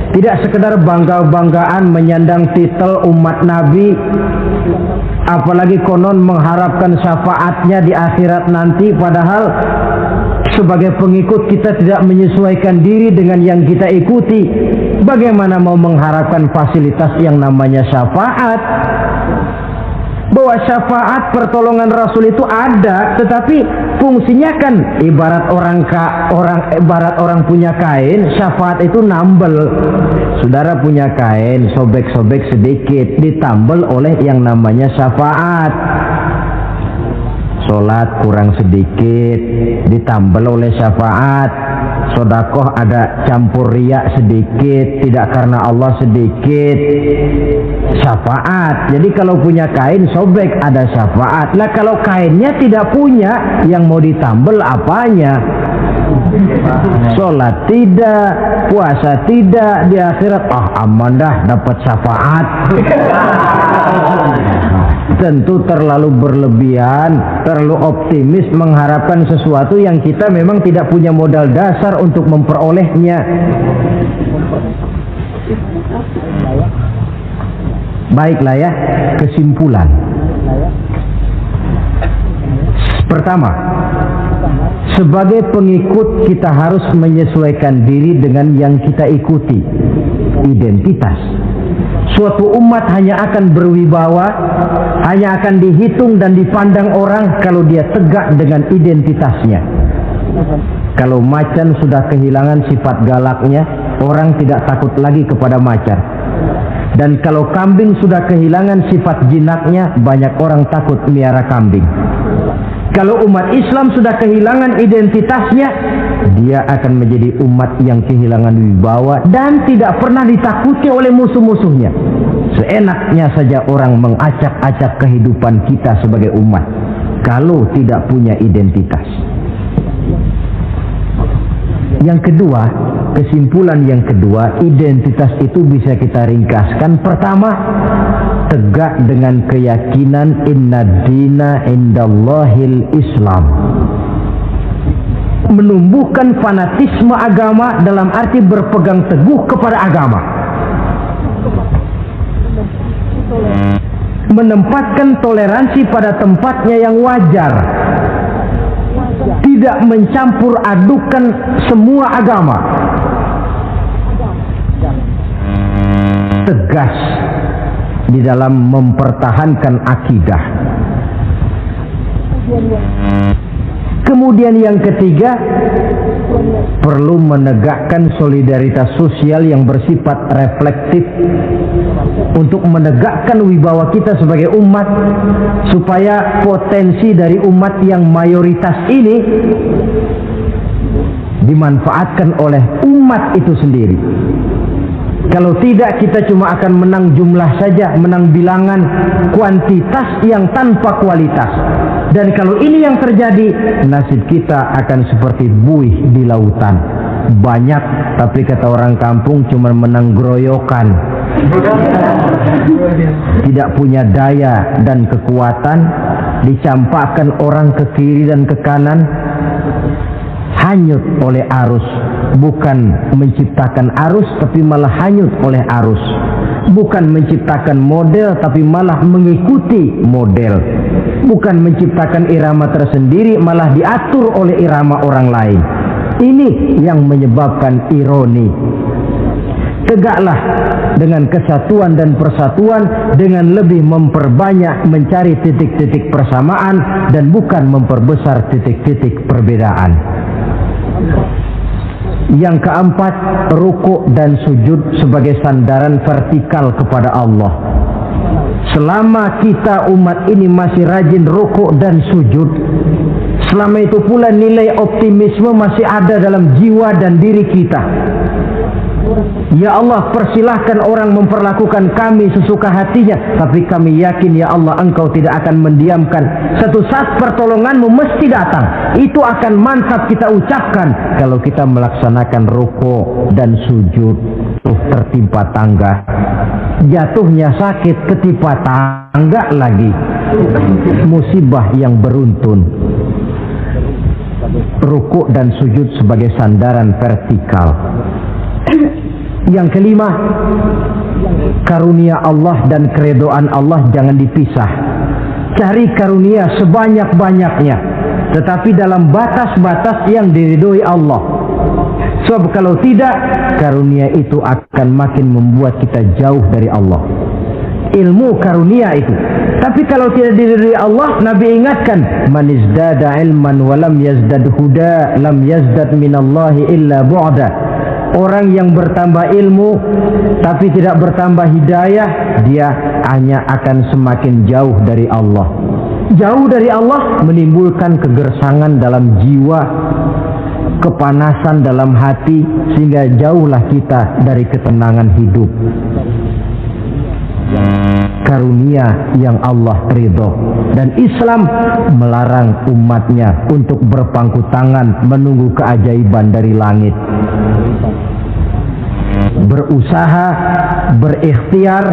Tidak sekedar bangga-banggaan menyandang titel umat Nabi, apalagi konon mengharapkan syafaatnya di akhirat nanti, padahal sebagai pengikut kita tidak menyesuaikan diri dengan yang kita ikuti. Bagaimana mau mengharapkan fasilitas yang namanya syafaat? Bahwa syafaat pertolongan Rasul itu ada, tetapi fungsinya kan ibarat orang punya kain, syafaat itu nambel. Saudara punya kain, sobek-sobek sedikit, ditambel oleh yang namanya syafaat. Sholat kurang sedikit, ditambel oleh syafaat. Sodakoh ada campur riak sedikit, tidak karena Allah sedikit, syafaat. Jadi kalau punya kain sobek ada syafaat. Lah kalau kainnya tidak punya, yang mau ditambel apanya? Sholat tidak, puasa tidak, di akhirat aman dah dapat syafaat. Tentu terlalu berlebihan, terlalu optimis mengharapkan sesuatu yang kita memang tidak punya modal dasar untuk memperolehnya. Baiklah ya, kesimpulan. Pertama, sebagai pengikut kita harus menyesuaikan diri dengan yang kita ikuti. Identitas. Suatu umat hanya akan berwibawa, hanya akan dihitung dan dipandang orang kalau dia tegak dengan identitasnya. Kalau macan sudah kehilangan sifat galaknya, orang tidak takut lagi kepada macan. Dan kalau kambing sudah kehilangan sifat jinaknya, banyak orang takut miara kambing. Kalau umat Islam sudah kehilangan identitasnya, dia akan menjadi umat yang kehilangan wibawa dan tidak pernah ditakuti oleh musuh-musuhnya. Seenaknya saja orang mengacak-acak kehidupan kita sebagai umat kalau tidak punya identitas. Yang kedua, kesimpulan yang kedua, identitas itu bisa kita ringkaskan. Pertama, tegak dengan keyakinan inna dina indallahil Islam. Menumbuhkan fanatisme agama dalam arti berpegang teguh kepada agama. Menempatkan toleransi pada tempatnya yang wajar. Tidak mencampur adukan semua agama. Tegas di dalam mempertahankan akidah. Kemudian yang ketiga, perlu menegakkan solidaritas sosial yang bersifat reflektif untuk menegakkan wibawa kita sebagai umat, supaya potensi dari umat yang mayoritas ini dimanfaatkan oleh umat itu sendiri. Kalau tidak, kita cuma akan menang jumlah saja, menang bilangan, kuantitas yang tanpa kualitas. Dan kalau ini yang terjadi, nasib kita akan seperti buih di lautan. Banyak, tapi kata orang kampung cuma menang groyokan. Tidak punya daya dan kekuatan, dicampakkan orang ke kiri dan ke kanan, hanyut oleh arus. Bukan menciptakan arus, tapi malah hanyut oleh arus. Bukan menciptakan model, tapi malah mengikuti model. Bukan menciptakan irama tersendiri, malah diatur oleh irama orang lain. Ini yang menyebabkan ironi. Tegaklah dengan kesatuan dan persatuan, dengan lebih memperbanyak mencari titik-titik persamaan dan bukan memperbesar titik-titik perbedaan. Yang keempat, rukuk dan sujud sebagai sandaran vertikal kepada Allah. Selama kita umat ini masih rajin rukuk dan sujud, selama itu pula nilai optimisme masih ada dalam jiwa dan diri kita. Ya Allah, persilahkan orang memperlakukan kami sesuka hatinya, tapi kami yakin ya Allah, Engkau tidak akan mendiamkan. Satu saat pertolonganmu mesti datang. Itu akan mantap kita ucapkan kalau kita melaksanakan rukuk dan sujud. Tertimpa tangga, jatuhnya sakit, ketimpa tangga lagi, musibah yang beruntun. Rukuk dan sujud sebagai sandaran vertikal. Yang kelima, karunia Allah dan keridhaan Allah jangan dipisah. Cari karunia sebanyak-banyaknya, tetapi dalam batas-batas yang diridhoi Allah. Sebab kalau tidak, karunia itu akan makin membuat kita jauh dari Allah. Ilmu karunia itu. Tapi kalau tidak diridhoi Allah, Nabi ingatkan, man izdada ilman wa lam yazdad huda, lam yazdad minallahi illa bu'da. Orang yang bertambah ilmu tapi tidak bertambah hidayah, dia hanya akan semakin jauh dari Allah. Jauh dari Allah menimbulkan kegersangan dalam jiwa, kepanasan dalam hati, sehingga jauhlah kita dari ketenangan hidup. Karunia yang Allah ridho, dan Islam melarang umatnya untuk berpangku tangan menunggu keajaiban dari langit. Berusaha, berikhtiar,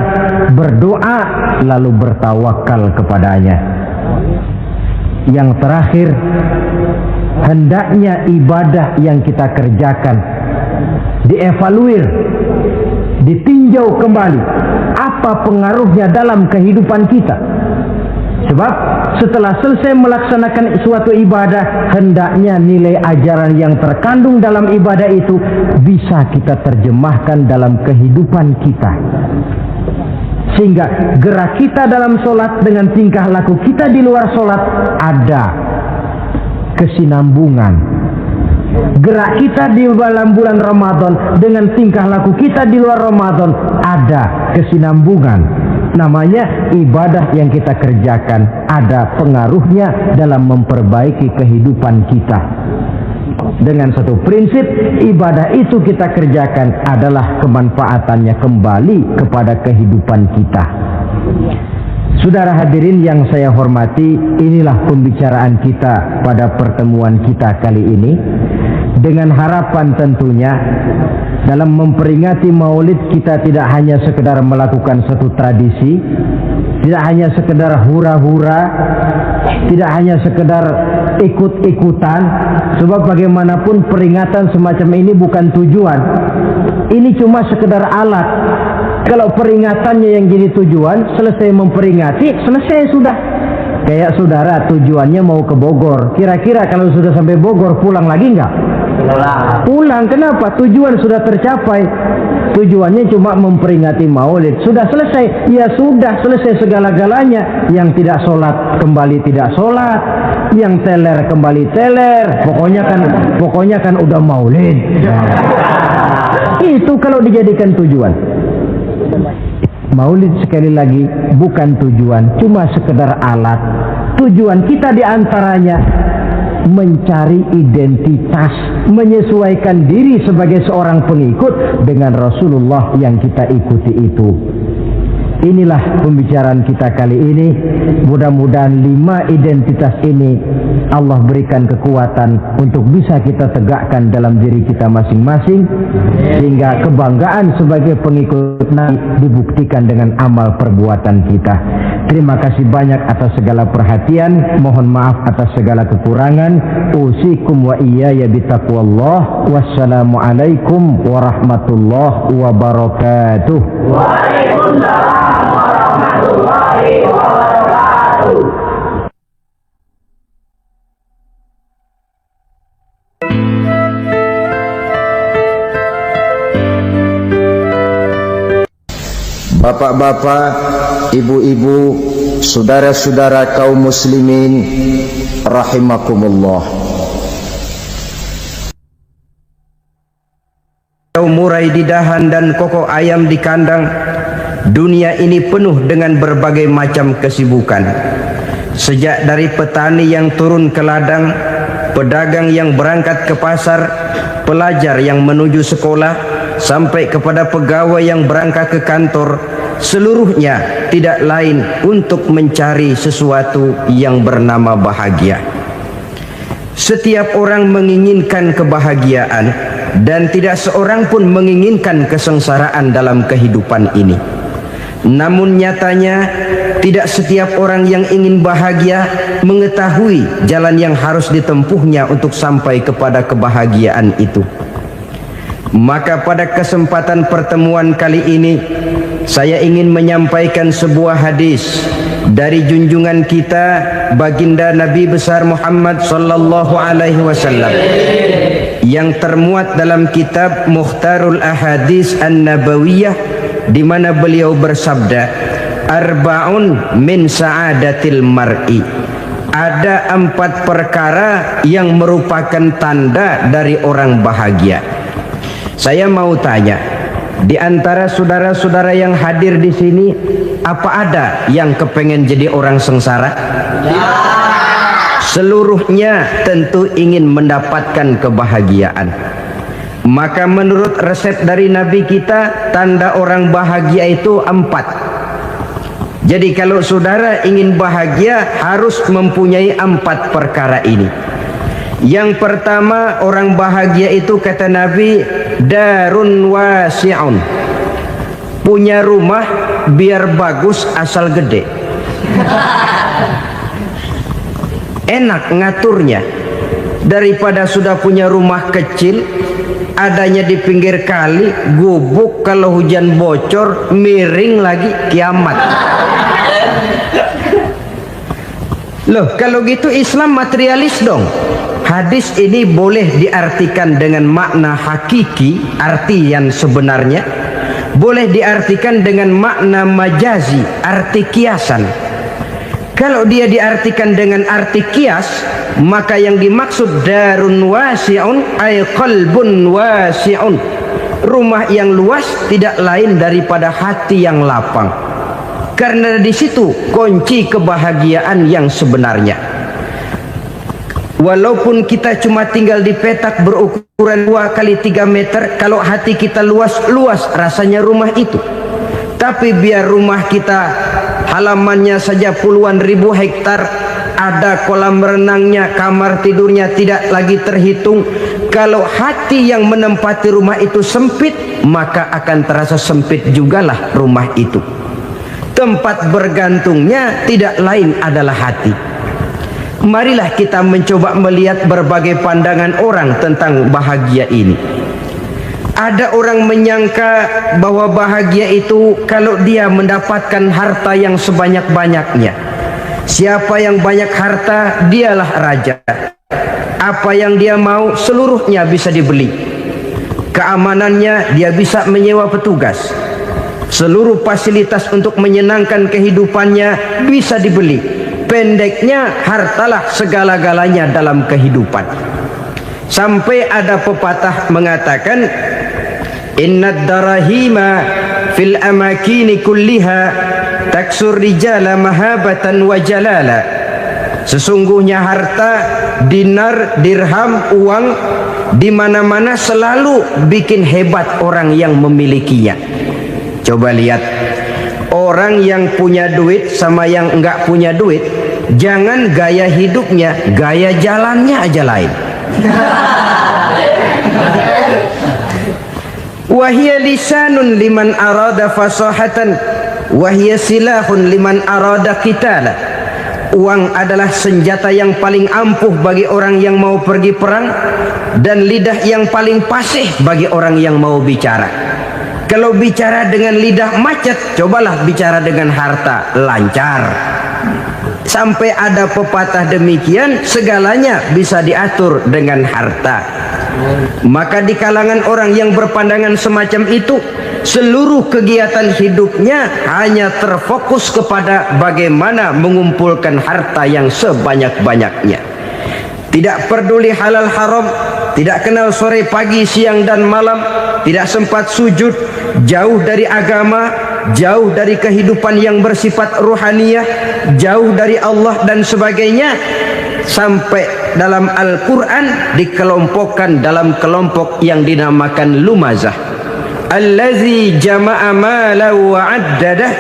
berdoa, lalu bertawakal kepadanya. Yang terakhir, hendaknya ibadah yang kita kerjakan dievaluir, ditinjau kembali apa pengaruhnya dalam kehidupan kita. Sebab setelah selesai melaksanakan suatu ibadah, hendaknya nilai ajaran yang terkandung dalam ibadah itu bisa kita terjemahkan dalam kehidupan kita, sehingga gerak kita dalam sholat dengan tingkah laku kita di luar sholat ada kesinambungan. Gerak kita di dalam bulan Ramadan dengan tingkah laku kita di luar Ramadan ada kesinambungan. Namanya ibadah yang kita kerjakan ada pengaruhnya dalam memperbaiki kehidupan kita. Dengan satu prinsip, ibadah itu kita kerjakan adalah kemanfaatannya kembali kepada kehidupan kita. Saudara hadirin yang saya hormati, inilah pembicaraan kita pada pertemuan kita kali ini, dengan harapan tentunya dalam memperingati Maulid kita tidak hanya sekedar melakukan satu tradisi, tidak hanya sekedar hura-hura, tidak hanya sekedar ikut-ikutan. Sebab bagaimanapun peringatan semacam ini bukan tujuan, ini cuma sekedar alat. Kalau peringatannya yang jadi tujuan, selesai memperingati, selesai sudah. Kayak saudara tujuannya mau ke Bogor, kira-kira kalau sudah sampai Bogor pulang lagi enggak? Pulang. Kenapa? Tujuan sudah tercapai. Tujuannya cuma memperingati Maulid. Sudah selesai. Ya sudah selesai segala-galanya. Yang tidak sholat kembali tidak sholat, yang teler kembali teler. Pokoknya kan udah Maulid. Itu kalau dijadikan tujuan. Maulid sekali lagi bukan tujuan, cuma sekedar alat. Tujuan kita diantaranya mencari identitas, menyesuaikan diri sebagai seorang pengikut dengan Rasulullah yang kita ikuti itu. Inilah pembicaraan kita kali ini. Mudah-mudahan 5 identitas ini Allah berikan kekuatan untuk bisa kita tegakkan dalam diri kita masing-masing, sehingga kebanggaan sebagai pengikut Nabi dibuktikan dengan amal perbuatan kita. Terima kasih banyak atas segala perhatian. Mohon maaf atas segala kekurangan. Usikum wa iyaya bitaqwallah. Wassalamualaikum warahmatullahi wabarakatuh. Waalaikumsalam warahmatullahi wabarakatuh. Bapak-bapak, ibu-ibu, saudara-saudara kaum muslimin rahimakumullah. Murai di dahan dan kokok ayam di kandang. Dunia ini penuh dengan berbagai macam kesibukan. Sejak dari petani yang turun ke ladang, pedagang yang berangkat ke pasar, pelajar yang menuju sekolah, sampai kepada pegawai yang berangkat ke kantor, seluruhnya tidak lain untuk mencari sesuatu yang bernama bahagia. Setiap orang menginginkan kebahagiaan, dan tidak seorang pun menginginkan kesengsaraan dalam kehidupan ini. Namun nyatanya tidak setiap orang yang ingin bahagia mengetahui jalan yang harus ditempuhnya untuk sampai kepada kebahagiaan itu. Maka pada kesempatan pertemuan kali ini saya ingin menyampaikan sebuah hadis dari junjungan kita baginda Nabi besar Muhammad sallallahu alaihi wasallam yang termuat dalam kitab Mukhtarul Ahadits An-Nabawiyah, di mana beliau bersabda, arba'un min sa'adatil mar'i. Ada 4 perkara yang merupakan tanda dari orang bahagia. Saya mau tanya, di antara saudara-saudara yang hadir di sini, apa ada yang kepengen jadi orang sengsara? Seluruhnya tentu ingin mendapatkan kebahagiaan. Maka menurut resep dari Nabi kita, tanda orang bahagia itu 4. Jadi kalau saudara ingin bahagia, harus mempunyai 4 perkara ini. Yang pertama, orang bahagia itu kata Nabi, darun wasi'un. Punya rumah biar bagus asal gede. Enak ngaturnya. Daripada sudah punya rumah kecil, adanya di pinggir kali, gubuk, kalau hujan bocor, miring lagi, kiamat. Loh, kalau gitu Islam materialis dong. Hadis ini boleh diartikan dengan makna hakiki, arti yang sebenarnya. Boleh diartikan dengan makna majazi, arti kiasan. Kalau dia diartikan dengan arti kias, maka yang dimaksud darun wasi'un ay qalbun wasi'un. Rumah yang luas tidak lain daripada hati yang lapang. Karena di situ kunci kebahagiaan yang sebenarnya. Walaupun kita cuma tinggal di petak berukuran 2 kali 3 meter, kalau hati kita luas rasanya rumah itu. Tapi biar rumah kita halamannya saja puluhan ribu hektar, ada kolam renangnya, kamar tidurnya tidak lagi terhitung. Kalau hati yang menempati rumah itu sempit, maka akan terasa sempit jugalah rumah itu. Tempat bergantungnya tidak lain adalah hati. Marilah kita mencoba melihat berbagai pandangan orang tentang bahagia ini. Ada orang menyangka bahwa bahagia itu kalau dia mendapatkan harta yang sebanyak-banyaknya. Siapa yang banyak harta, dialah raja. Apa yang dia mau, seluruhnya bisa dibeli. Keamanannya, dia bisa menyewa petugas. Seluruh fasilitas untuk menyenangkan kehidupannya bisa dibeli. Pendeknya, hartalah segala-galanya dalam kehidupan. Sampai ada pepatah mengatakan, innad darahima fil amakini kulliha taksur rijala mahabatan wa jalala. Sesungguhnya harta, dinar, dirham, uang di mana-mana selalu bikin hebat orang yang memilikinya. Coba lihat, orang yang punya duit sama yang enggak punya duit, jangan gaya hidupnya, gaya jalannya aja lain. Wahia lisanun liman arada fasahatan, wahia silahun liman arada qitala. Uang adalah senjata yang paling ampuh bagi orang yang mau pergi perang, dan lidah yang paling fasih bagi orang yang mau bicara. Kalau bicara dengan lidah macet, cobalah bicara dengan harta, lancar. Sampai ada pepatah demikian, segalanya bisa diatur dengan harta. Maka di kalangan orang yang berpandangan semacam itu, seluruh kegiatan hidupnya hanya terfokus kepada bagaimana mengumpulkan harta yang sebanyak-banyaknya. Tidak peduli halal haram, tidak kenal sore pagi siang dan malam, tidak sempat sujud, jauh dari agama, jauh dari kehidupan yang bersifat ruhaniyah, jauh dari Allah dan sebagainya. Sampai dalam Al-Quran dikelompokkan dalam kelompok yang dinamakan lumazah. Allazi jama'a malahu wa addadah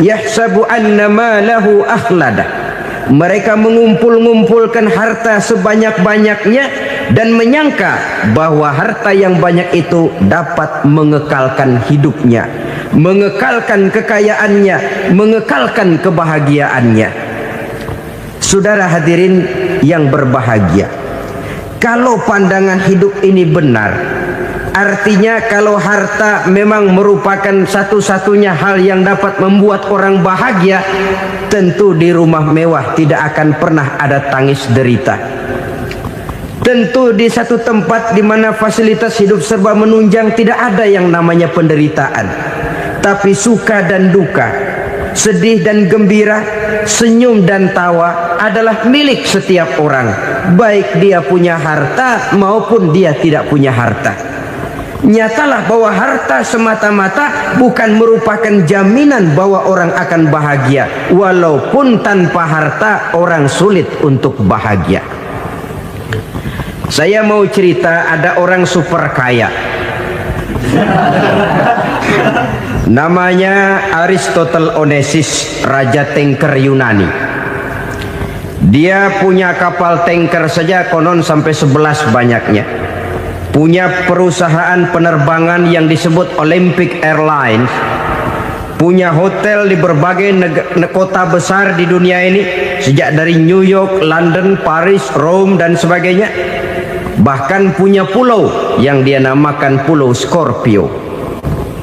yahsabu anna malahu akhladah. Mereka mengumpul-ngumpulkan harta sebanyak-banyaknya dan menyangka bahwa harta yang banyak itu dapat mengekalkan hidupnya, mengekalkan kekayaannya, mengekalkan kebahagiaannya. Saudara hadirin yang berbahagia, kalau pandangan hidup ini benar, Artinya kalau harta memang merupakan satu-satunya hal yang dapat membuat orang bahagia, tentu di rumah mewah tidak akan pernah ada tangis derita. Tentu di satu tempat di mana fasilitas hidup serba menunjang tidak ada yang namanya penderitaan. Tapi suka dan duka, sedih dan gembira, senyum dan tawa adalah milik setiap orang, baik dia punya harta maupun dia tidak punya harta. Nyatalah bahwa harta semata-mata bukan merupakan jaminan bahwa orang akan bahagia. Walaupun tanpa harta orang sulit untuk bahagia. Saya mau cerita, ada orang super kaya. Namanya Aristotle Onassis, Raja Tanker Yunani. Dia punya kapal tanker saja konon sampai 11 banyaknya. Punya perusahaan penerbangan yang disebut Olympic Airlines. Punya hotel di berbagai kota besar di dunia ini, sejak dari New York, London, Paris, Rome dan sebagainya. Bahkan punya pulau yang dia namakan Pulau Scorpio.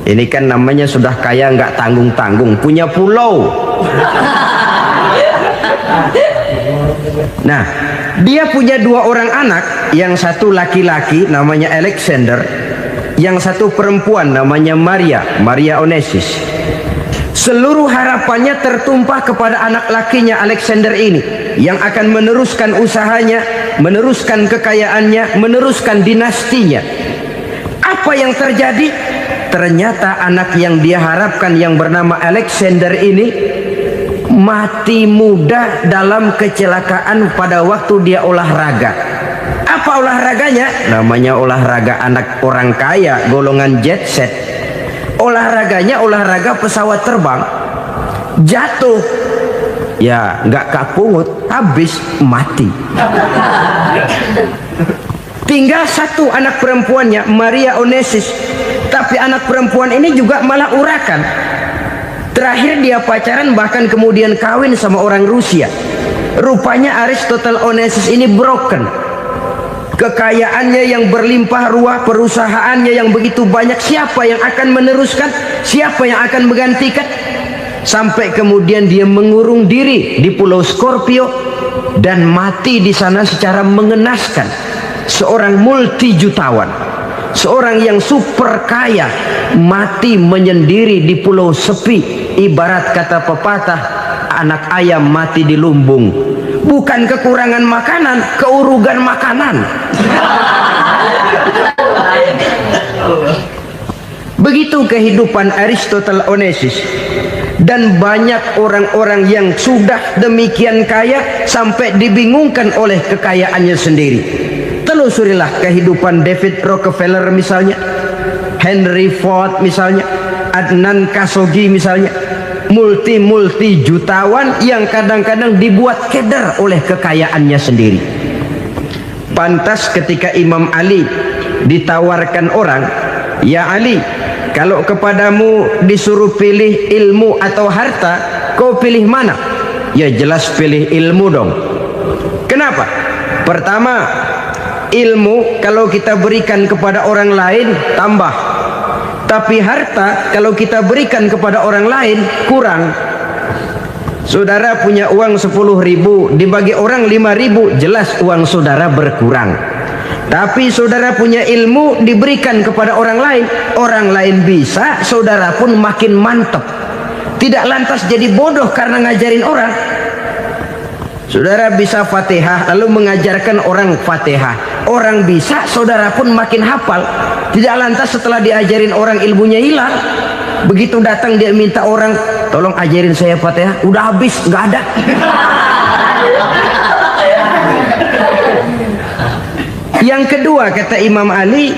Ini kan namanya sudah kaya nggak tanggung-tanggung, punya pulau. Nah, dia punya 2 orang anak, yang satu laki-laki namanya Alexander, yang satu perempuan namanya Maria Onassis. Seluruh harapannya tertumpah kepada anak lakinya Alexander ini, yang akan meneruskan usahanya, meneruskan kekayaannya, meneruskan dinastinya. Apa yang terjadi? Ternyata anak yang dia harapkan yang bernama Alexander ini mati muda dalam kecelakaan pada waktu dia olahraga. Apa olahraganya? Namanya olahraga anak orang kaya, golongan jet set. Olahraganya olahraga pesawat terbang. Jatuh, ya nggak kapungut, habis mati. Tinggal satu anak perempuannya, Maria Onassis. Tapi anak perempuan ini juga malah urakan. Terakhir dia pacaran, bahkan kemudian kawin sama orang Rusia. Rupanya Aristotle Onassis ini broken. Kekayaannya yang berlimpah ruah, perusahaannya yang begitu banyak, siapa yang akan meneruskan? Siapa yang akan menggantikan? Sampai kemudian dia mengurung diri di Pulau Scorpio dan mati di sana secara mengenaskan. Seorang multi jutawan, seorang yang super kaya, mati menyendiri di pulau sepi. Ibarat kata pepatah, anak ayam mati di lumbung. Bukan kekurangan makanan, keurugan makanan. Begitu kehidupan Aristotle Onassis. Dan banyak orang-orang yang sudah demikian kaya sampai dibingungkan oleh kekayaannya sendiri. Telusurilah kehidupan David Rockefeller misalnya, Henry Ford misalnya, Adnan Khashoggi misalnya. Multi jutawan yang kadang-kadang dibuat keder oleh kekayaannya sendiri. Pantas ketika Imam Ali ditawarkan orang, "Ya Ali, kalau kepadamu disuruh pilih ilmu atau harta, kau pilih mana?" Ya jelas pilih ilmu dong. Kenapa? Pertama, ilmu kalau kita berikan kepada orang lain tambah. Tapi harta kalau kita berikan kepada orang lain kurang. Saudara punya uang 10.000, dibagi orang 5.000, jelas uang saudara berkurang. Tapi saudara punya ilmu diberikan kepada orang lain bisa, saudara pun makin mantap. Tidak lantas jadi bodoh karena ngajarin orang. Saudara bisa Fatihah lalu mengajarkan orang Fatihah. Orang bisa, saudara pun makin hafal. Tidak lantas setelah diajarin orang ilmunya hilang. Begitu datang dia minta orang, "Tolong ajarin saya Fatihah." Udah habis, nggak ada. Yang kedua kata Imam Ali,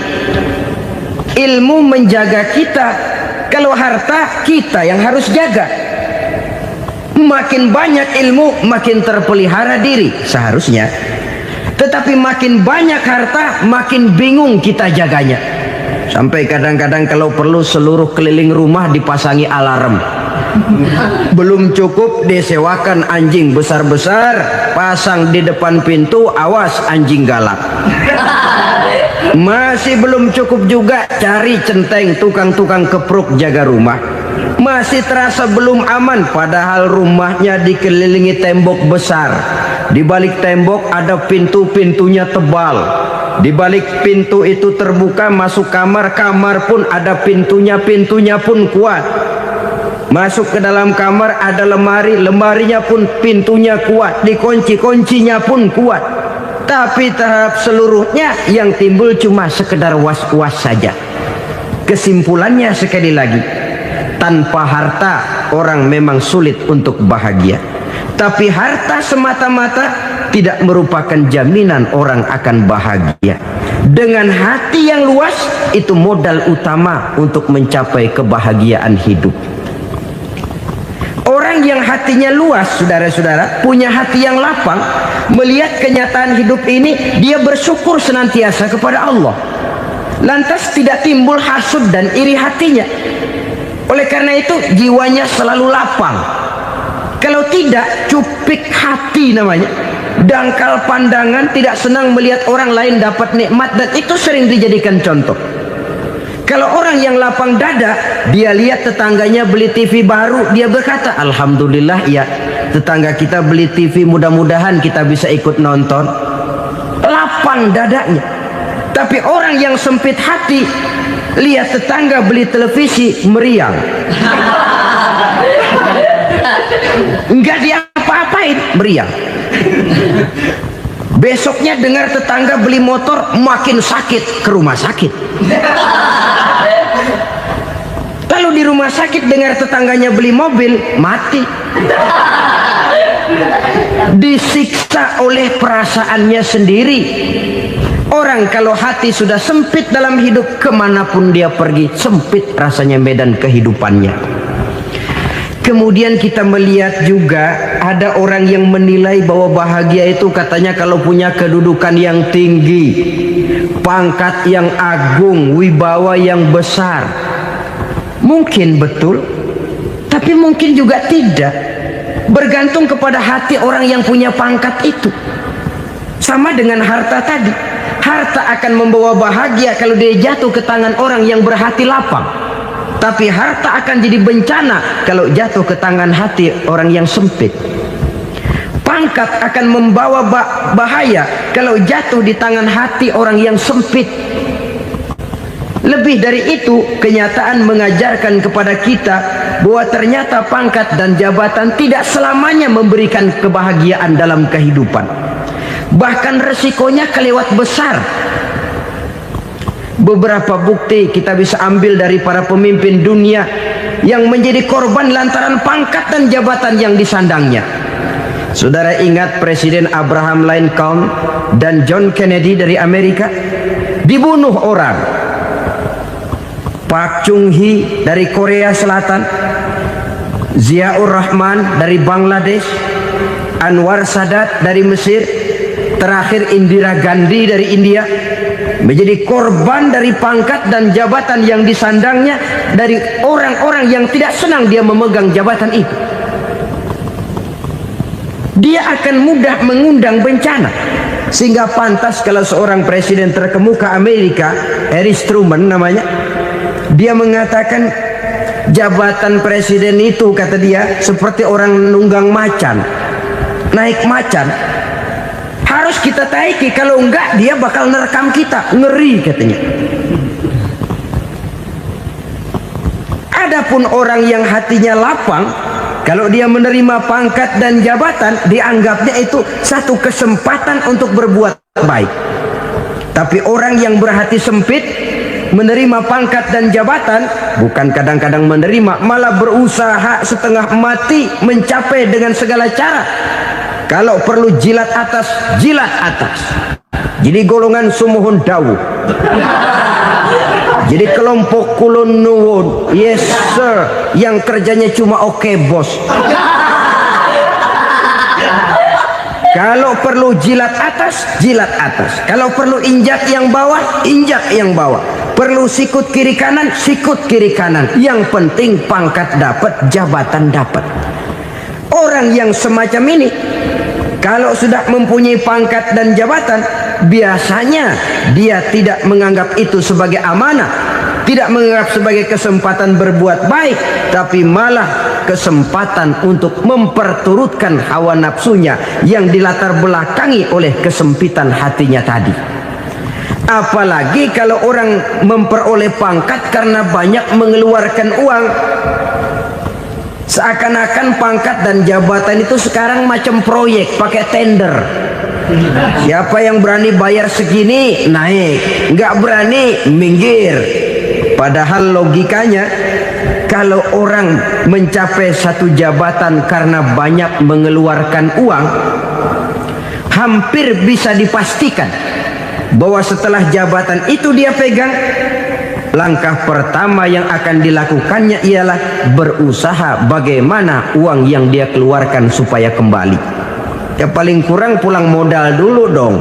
ilmu menjaga kita. Kalau harta kita yang harus jaga. Makin banyak ilmu, makin terpelihara diri seharusnya. Tetapi makin banyak harta, makin bingung kita jaganya. Sampai kadang-kadang kalau perlu seluruh keliling rumah dipasangi alarm. Belum cukup, disewakan anjing besar-besar, pasang di depan pintu, awas anjing galak. Masih belum cukup juga cari centeng tukang-tukang kepruk jaga rumah. Masih terasa belum aman, padahal rumahnya dikelilingi tembok besar. Di balik tembok ada pintu-pintunya tebal. Di balik pintu itu terbuka masuk kamar, kamar pun ada pintunya, pintunya pun kuat. Masuk ke dalam kamar ada lemari, lemarinya pun pintunya kuat, dikunci, kuncinya pun kuat. Tapi terhadap seluruhnya yang timbul cuma sekedar was-was saja. Kesimpulannya sekali lagi, tanpa harta orang memang sulit untuk bahagia. Tapi harta semata-mata tidak merupakan jaminan orang akan bahagia. Dengan hati yang luas, itu modal utama untuk mencapai kebahagiaan hidup. Orang yang hatinya luas, saudara-saudara, punya hati yang lapang, melihat kenyataan hidup ini, dia bersyukur senantiasa kepada Allah. Lantas tidak timbul hasud dan iri hatinya. Oleh karena itu jiwanya selalu lapang. Kalau tidak, cupik hati namanya, dangkal pandangan, tidak senang melihat orang lain dapat nikmat, dan itu sering dijadikan contoh. Kalau orang yang lapang dada, dia lihat tetangganya beli TV baru, dia berkata, alhamdulillah ya, tetangga kita beli TV, mudah-mudahan kita bisa ikut nonton. Lapang dadanya. Tapi orang yang sempit hati, lihat tetangga beli televisi, meriang. Enggak diapa-apain, meriang. Besoknya dengar tetangga beli motor, makin sakit, ke rumah sakit. Lalu di rumah sakit dengar tetangganya beli mobil, mati. Disiksa oleh perasaannya sendiri. Orang kalau hati sudah sempit dalam hidup, kemanapun dia pergi, sempit rasanya medan kehidupannya. Kemudian kita melihat juga ada orang yang menilai bahwa bahagia itu katanya kalau punya kedudukan yang tinggi, pangkat yang agung, wibawa yang besar. Mungkin betul, tapi mungkin juga tidak. Bergantung kepada hati orang yang punya pangkat itu. Sama dengan harta tadi. Harta akan membawa bahagia kalau dia jatuh ke tangan orang yang berhati lapang. Tapi harta akan jadi bencana kalau jatuh ke tangan hati orang yang sempit. Pangkat akan membawa bahaya kalau jatuh di tangan hati orang yang sempit. Lebih dari itu, kenyataan mengajarkan kepada kita bahwa ternyata pangkat dan jabatan tidak selamanya memberikan kebahagiaan dalam kehidupan. Bahkan resikonya kelewat besar. Beberapa bukti kita bisa ambil dari para pemimpin dunia yang menjadi korban lantaran pangkat dan jabatan yang disandangnya. Saudara ingat Presiden Abraham Lincoln dan John Kennedy dari Amerika? Dibunuh orang. Park Chung-hee dari Korea Selatan, Ziaur Rahman dari Bangladesh, Anwar Sadat dari Mesir, terakhir Indira Gandhi dari India, menjadi korban dari pangkat dan jabatan yang disandangnya dari orang-orang yang tidak senang dia memegang jabatan itu. Dia akan mudah mengundang bencana. Sehingga pantas kalau seorang presiden terkemuka Amerika, Harry Truman namanya, dia mengatakan jabatan presiden itu, kata dia, seperti orang nunggang macan, naik macan. Harus kita taiki, kalau enggak dia bakal nerekam kita, ngeri katanya. Adapun orang yang hatinya lapang, kalau dia menerima pangkat dan jabatan, dianggapnya itu satu kesempatan untuk berbuat baik. Tapi orang yang berhati sempit, menerima pangkat dan jabatan, bukan kadang-kadang menerima, malah berusaha setengah mati mencapai dengan segala cara. Kalau perlu jilat atas, jilat atas. Jadi golongan sumuhun dawuh. Jadi kelompok kulon nuwun, yes sir, yang kerjanya cuma oke bos. Kalau perlu jilat atas, jilat atas. Kalau perlu injak yang bawah, injak yang bawah. Perlu sikut kiri kanan, sikut kiri kanan. Yang penting pangkat dapat, jabatan dapat. Orang yang semacam ini, kalau sudah mempunyai pangkat dan jabatan, biasanya dia tidak menganggap itu sebagai amanah, tidak menganggap sebagai kesempatan berbuat baik, tapi malah kesempatan untuk memperturutkan hawa nafsunya yang dilatar belakangi oleh kesempitan hatinya tadi. Apalagi kalau orang memperoleh pangkat karena banyak mengeluarkan uang. Seakan-akan pangkat dan jabatan itu sekarang macam proyek, pakai tender. Siapa yang berani bayar segini naik, nggak berani minggir. Padahal logikanya, kalau orang mencapai satu jabatan karena banyak mengeluarkan uang, hampir bisa dipastikan bahwa setelah jabatan itu dia pegang, langkah pertama yang akan dilakukannya ialah berusaha bagaimana uang yang dia keluarkan supaya kembali. Ya paling kurang pulang modal dulu dong.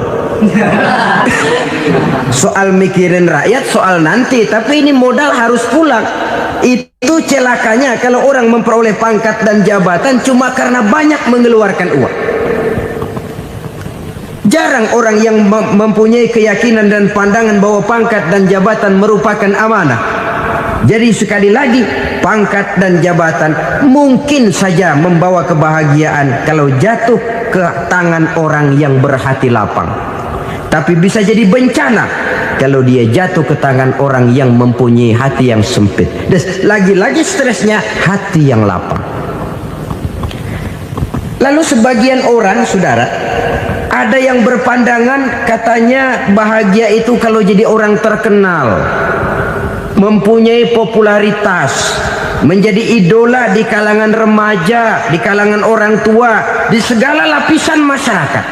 Soal mikirin rakyat soal nanti, tapi ini modal harus pulang. Itu celakanya kalau orang memperoleh pangkat dan jabatan cuma karena banyak mengeluarkan uang. Jarang orang yang mempunyai keyakinan dan pandangan bahwa pangkat dan jabatan merupakan amanah. Jadi sekali lagi, pangkat dan jabatan mungkin saja membawa kebahagiaan kalau jatuh ke tangan orang yang berhati lapang. Tapi bisa jadi bencana kalau dia jatuh ke tangan orang yang mempunyai hati yang sempit. Dan lagi-lagi stresnya hati yang lapang. Lalu sebagian orang, saudara, ada yang berpandangan katanya bahagia itu kalau jadi orang terkenal, mempunyai popularitas, menjadi idola di kalangan remaja, di kalangan orang tua, di segala lapisan masyarakat.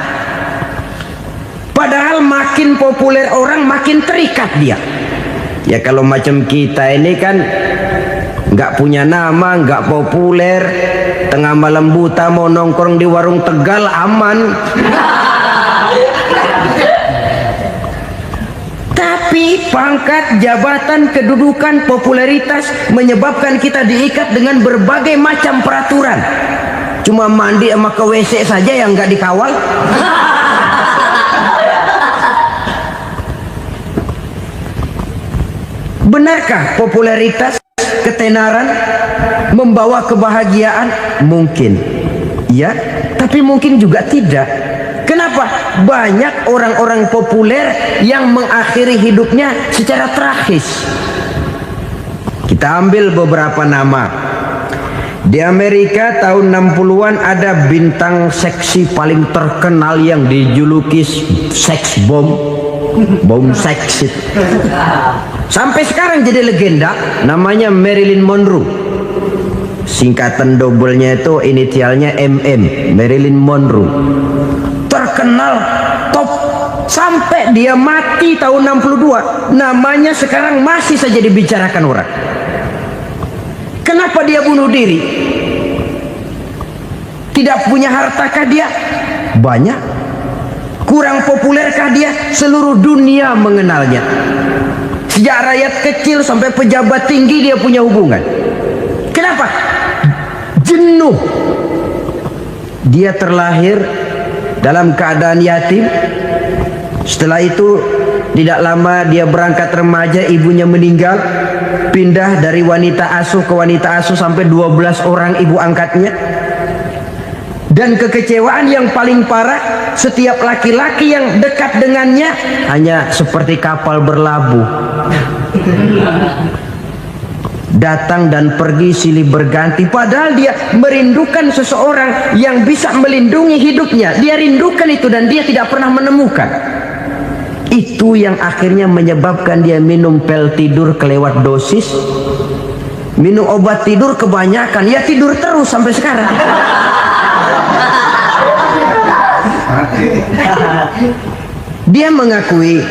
Padahal makin populer orang makin terikat dia. Ya kalau macam kita ini kan nggak punya nama, nggak populer, tengah malam buta mau nongkrong di warung Tegal aman. Tapi pangkat, jabatan, kedudukan, popularitas menyebabkan kita diikat dengan berbagai macam peraturan. Cuma mandi sama ke WC saja yang nggak dikawal. Benarkah popularitas, ketenaran membawa kebahagiaan? Mungkin ya, tapi mungkin juga tidak. Kenapa? Banyak orang-orang populer yang mengakhiri hidupnya secara tragis. Kita ambil beberapa nama. Di Amerika tahun 60-an ada bintang seksi paling terkenal yang dijuluki sex bomb. Bom seks itu. Sampai sekarang jadi legenda, namanya Marilyn Monroe. Singkatan doublenya itu inisialnya MM, Marilyn Monroe. Terkenal top sampai dia mati tahun 62, namanya sekarang masih saja dibicarakan orang. Kenapa dia bunuh diri? Tidak punya hartakah dia? Banyak. Kurang populerkah dia? Seluruh dunia mengenalnya. Sejak rakyat kecil sampai pejabat tinggi dia punya hubungan. Kenapa? Jenuh. Dia terlahir dalam keadaan yatim. Setelah itu tidak lama dia berangkat remaja, ibunya meninggal. Pindah dari wanita asuh ke wanita asuh sampai 12 orang ibu angkatnya. Dan kekecewaan yang paling parah, setiap laki-laki yang dekat dengannya hanya seperti kapal berlabuh. Datang dan pergi silih berganti. Padahal dia merindukan seseorang yang bisa melindungi hidupnya. Dia rindukan itu dan dia tidak pernah menemukan. Itu yang akhirnya menyebabkan dia minum pil tidur kelewat dosis. Minum obat tidur kebanyakan. Ya tidur terus sampai sekarang. Dia mengakui,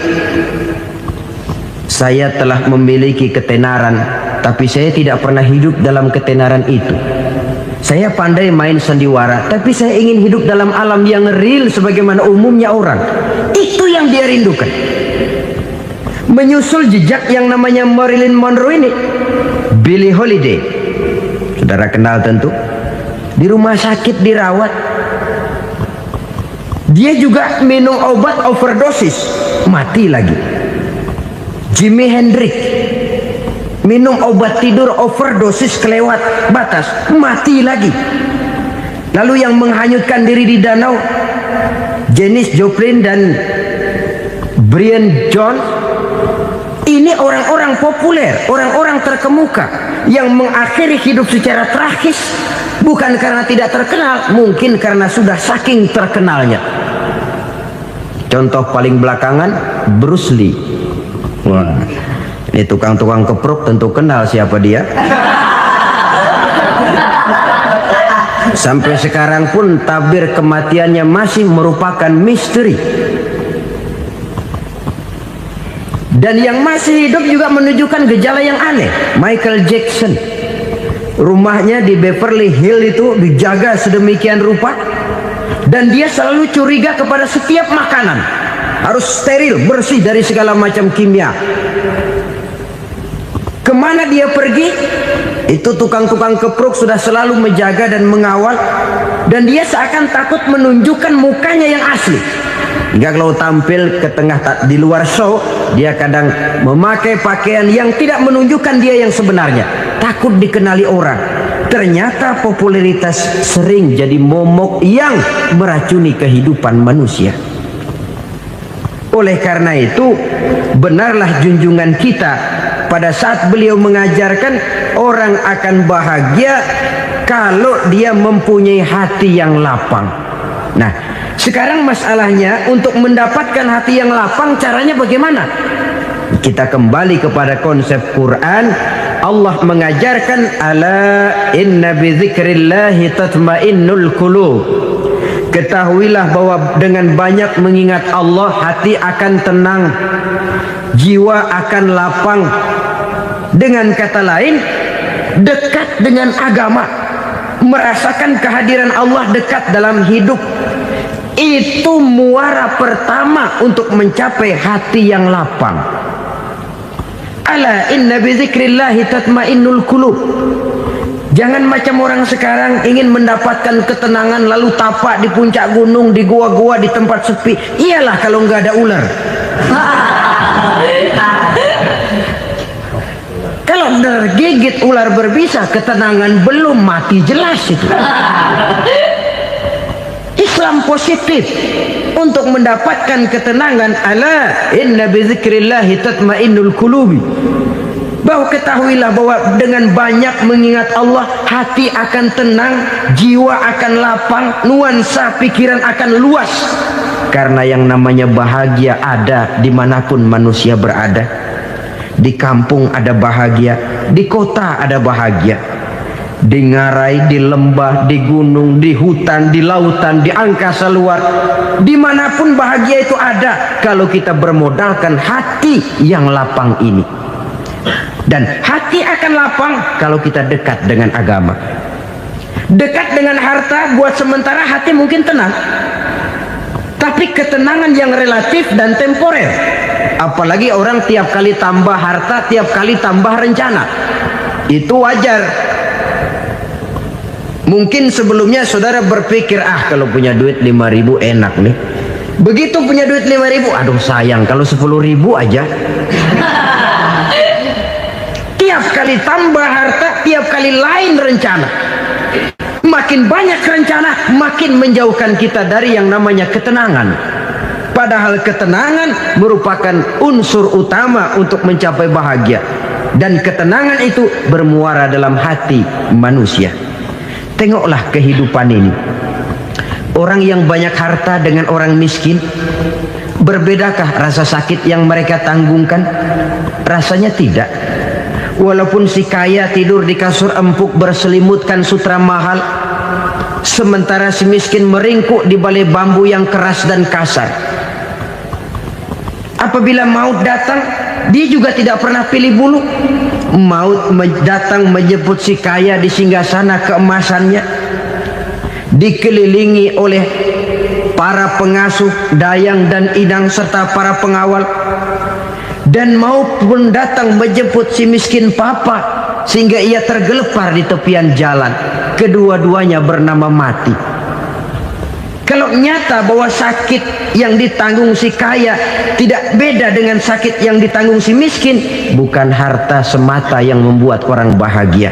saya telah memiliki ketenaran, tapi saya tidak pernah hidup dalam ketenaran itu. Saya pandai main sandiwara, tapi saya ingin hidup dalam alam yang real sebagaimana umumnya orang. Itu yang dia rindukan. Menyusul jejak yang namanya Marilyn Monroe ini, Billie Holiday, saudara kenal tentu. Di rumah sakit dirawat. Dia juga minum obat overdosis, mati lagi. Jimi Hendrix minum obat tidur overdosis kelewat batas, mati lagi. Lalu yang menghanyutkan diri di danau, Janis Joplin dan Brian Jones. Ini orang-orang populer, orang-orang terkemuka yang mengakhiri hidup secara tragis, bukan karena tidak terkenal, mungkin karena sudah saking terkenalnya. Contoh paling belakangan, Bruce Lee. Wah, ini tukang-tukang kepruk tentu kenal siapa dia. Sampai sekarang pun tabir kematiannya masih merupakan misteri. Dan yang masih hidup juga menunjukkan gejala yang aneh. Michael Jackson, rumahnya di Beverly Hills itu dijaga sedemikian rupa, dan dia selalu curiga kepada setiap makanan harus steril, bersih dari segala macam kimia. Kemana dia pergi, itu tukang-tukang kepruk sudah selalu menjaga dan mengawal, dan dia seakan takut menunjukkan mukanya yang asli. Hingga kalau tampil ke tengah di luar show, dia kadang memakai pakaian yang tidak menunjukkan dia yang sebenarnya, takut dikenali orang. Ternyata popularitas sering jadi momok yang meracuni kehidupan manusia. Oleh karena itu, benarlah junjungan kita pada saat beliau mengajarkan orang akan bahagia kalau dia mempunyai hati yang lapang. Nah, sekarang masalahnya untuk mendapatkan hati yang lapang, caranya bagaimana? Kita kembali kepada konsep Quran. Allah mengajarkan, ala inna bi dzikrillahi tatmainnul qulub. Ketahuilah bahwa dengan banyak mengingat Allah, hati akan tenang, jiwa akan lapang. Dengan kata lain, dekat dengan agama, merasakan kehadiran Allah dekat dalam hidup, itu muara pertama untuk mencapai hati yang lapang. Ala inna bi dzikrillahi tatmainnul qulub. Jangan macam orang sekarang ingin mendapatkan ketenangan lalu tapak di puncak gunung, di gua-gua, di tempat sepi. Iyalah kalau nggak ada ular. Kalau tergigit ular berbisa, ketenangan belum, mati jelas itu. Islam positif untuk mendapatkan ketenangan. Ala inna bi dzikrillahi tatmainnul qulubi. Bahwa ketahuilah bahwa dengan banyak mengingat Allah, hati akan tenang, jiwa akan lapang, nuansa pikiran akan luas. Karena yang namanya bahagia ada dimanapun manusia berada. Di kampung ada bahagia, di kota ada bahagia, di ngarai, di lembah, di gunung, di hutan, di lautan, di angkasa luar, dimanapun bahagia itu ada kalau kita bermodalkan hati yang lapang ini. Dan hati akan lapang kalau kita dekat dengan agama. Dekat dengan harta buat sementara hati mungkin tenang, tapi ketenangan yang relatif dan temporer. Apalagi orang tiap kali tambah harta, tiap kali tambah rencana, itu wajar. Mungkin sebelumnya saudara berpikir, kalau punya duit 5.000 enak nih. Begitu punya duit 5.000, aduh sayang kalau 10.000 aja. Tiap kali tambah harta, tiap kali lain rencana. Makin banyak rencana, makin menjauhkan kita dari yang namanya ketenangan. Padahal ketenangan merupakan unsur utama untuk mencapai bahagia. Dan ketenangan itu bermuara dalam hati manusia. Tengoklah kehidupan ini. Orang yang banyak harta dengan orang miskin, berbedakah rasa sakit yang mereka tanggungkan? Rasanya tidak. Walaupun si kaya tidur di kasur empuk berselimutkan sutra mahal, sementara si miskin meringkuk di balai bambu yang keras dan kasar. Apabila maut datang, dia juga tidak pernah pilih bulu. Maut datang menjemput si kaya di singgasana keemasannya, dikelilingi oleh para pengasuh, dayang dan idang serta para pengawal. Dan maut pun datang menjemput si miskin papa, sehingga ia tergelepar di tepian jalan. Kedua-duanya bernama mati. Kalau nyata bahwa sakit yang ditanggung si kaya tidak beda dengan sakit yang ditanggung si miskin, bukan harta semata yang membuat orang bahagia.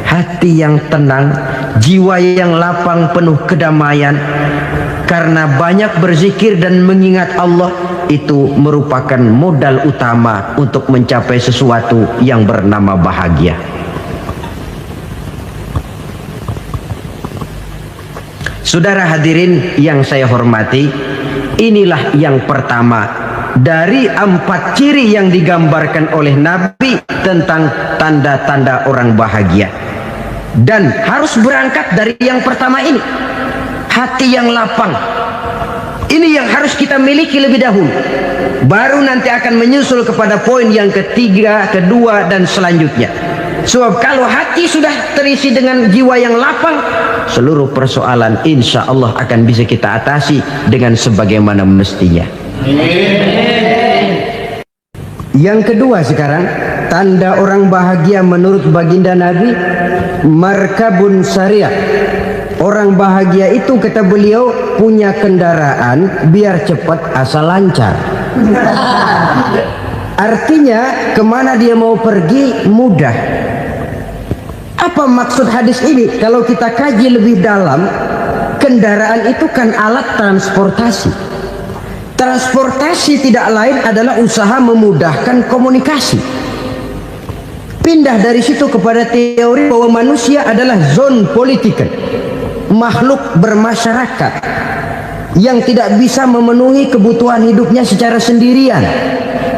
Hati yang tenang, jiwa yang lapang penuh kedamaian karena banyak berzikir dan mengingat Allah, itu merupakan modal utama untuk mencapai sesuatu yang bernama bahagia. Saudara hadirin yang saya hormati, inilah yang pertama dari 4 ciri yang digambarkan oleh Nabi tentang tanda-tanda orang bahagia. Dan harus berangkat dari yang pertama ini, hati yang lapang. Ini yang harus kita miliki lebih dahulu, baru nanti akan menyusul kepada poin yang ketiga, kedua, dan selanjutnya. Sebab kalau hati sudah terisi dengan jiwa yang lapang, seluruh persoalan insya Allah akan bisa kita atasi dengan sebagaimana mestinya. Yang kedua sekarang, tanda orang bahagia menurut baginda Nabi, markabun syariah. Orang bahagia itu, kata beliau, punya kendaraan biar cepat asal lancar. Artinya kemana dia mau pergi mudah. Apa maksud hadis ini? Kalau kita kaji lebih dalam, kendaraan itu kan alat transportasi. Transportasi tidak lain adalah usaha memudahkan komunikasi. Pindah dari situ kepada teori bahwa manusia adalah zon politiker, makhluk bermasyarakat yang tidak bisa memenuhi kebutuhan hidupnya secara sendirian.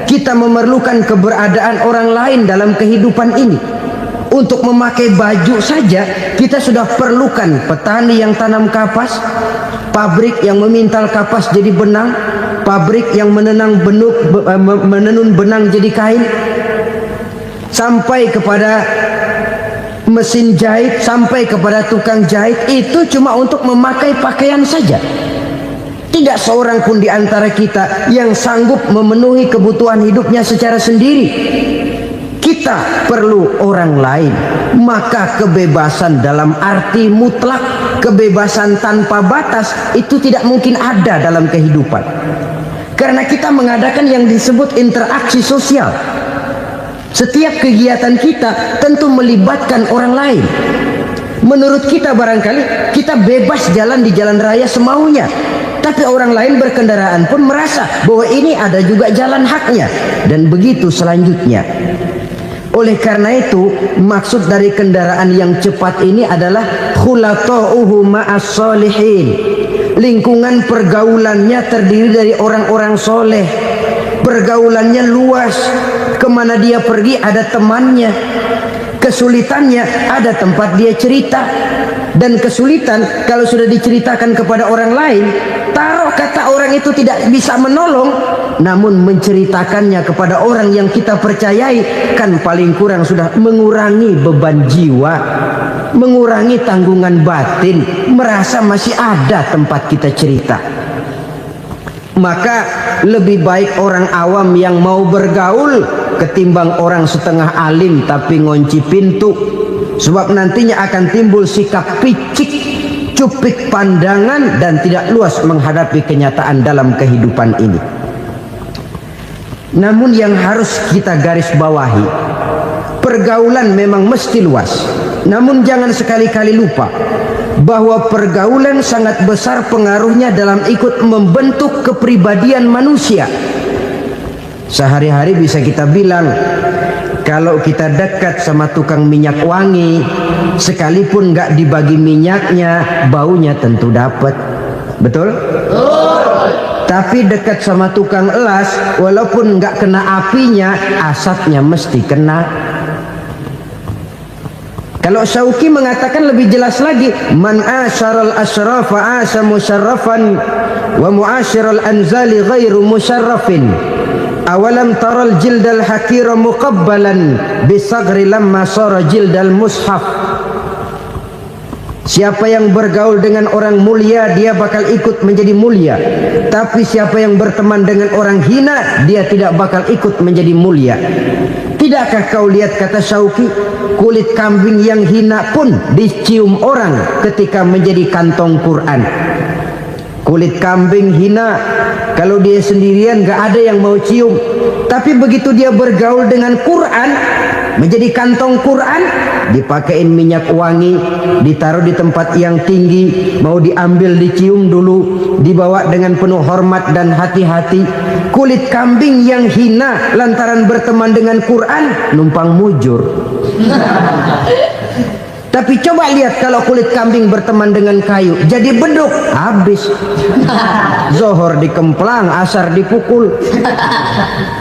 Kita memerlukan keberadaan orang lain dalam kehidupan ini. Untuk memakai baju saja kita sudah perlukan petani yang tanam kapas, pabrik yang memintal kapas jadi benang, pabrik yang menenun benang jadi kain, sampai kepada mesin jahit, sampai kepada tukang jahit. Itu cuma untuk memakai pakaian saja. Tidak seorang pun di antara kita yang sanggup memenuhi kebutuhan hidupnya secara sendiri. Kita perlu orang lain. Maka kebebasan dalam arti mutlak, kebebasan tanpa batas, itu tidak mungkin ada dalam kehidupan. Karena kita mengadakan yang disebut interaksi sosial. Setiap kegiatan kita tentu melibatkan orang lain. Menurut kita barangkali kita bebas jalan di jalan raya semaunya, tapi orang lain berkendaraan pun merasa bahwa ini ada juga jalan haknya, dan begitu selanjutnya. Oleh karena itu, maksud dari kendaraan yang cepat ini adalah khulata'uhu ma'as solihin. Lingkungan pergaulannya terdiri dari orang-orang soleh. Pergaulannya luas. Kemana dia pergi ada temannya. Kesulitannya ada tempat dia cerita. Dan kesulitan kalau sudah diceritakan kepada orang lain, taruh kata orang itu tidak bisa menolong, namun menceritakannya kepada orang yang kita percayai, kan paling kurang sudah mengurangi beban jiwa, mengurangi tanggungan batin, merasa masih ada tempat kita cerita. Maka lebih baik orang awam yang mau bergaul ketimbang orang setengah alim tapi ngunci pintu. Sebab nantinya akan timbul sikap picik, cupik pandangan, dan tidak luas menghadapi kenyataan dalam kehidupan ini. Namun yang harus kita garis bawahi, pergaulan memang mesti luas. Namun jangan sekali-kali lupa bahwa pergaulan sangat besar pengaruhnya dalam ikut membentuk kepribadian manusia. Sehari-hari bisa kita bilang, kalau kita dekat sama tukang minyak wangi, sekalipun nggak dibagi minyaknya, baunya tentu dapat. Betul? Tapi dekat sama tukang elas, walaupun nggak kena apinya, asapnya mesti kena. Kalau Syauqi mengatakan lebih jelas lagi, man asyaral asrafa asa musyarrafan wa muasyiral anzali ghairu musyarrafin. Awalam taral jildal hakira muqabbalan bisagri lamma sara jildal mushaf. Siapa yang bergaul dengan orang mulia, dia bakal ikut menjadi mulia. Tapi siapa yang berteman dengan orang hina, dia tidak bakal ikut menjadi mulia. Tidakkah kau lihat, kata Syauqi, kulit kambing yang hina pun dicium orang ketika menjadi kantong Quran. Kulit kambing hina, kalau dia sendirian gak ada yang mau cium. Tapi begitu dia bergaul dengan Quran, menjadi kantong Quran, dipakein minyak wangi, ditaruh di tempat yang tinggi, mau diambil dicium dulu, dibawa dengan penuh hormat dan hati-hati. Kulit kambing yang hina lantaran berteman dengan Quran, numpang mujur. Tapi coba lihat kalau kulit kambing berteman dengan kayu, jadi beduk, habis. Zohor dikemplang, asar dipukul.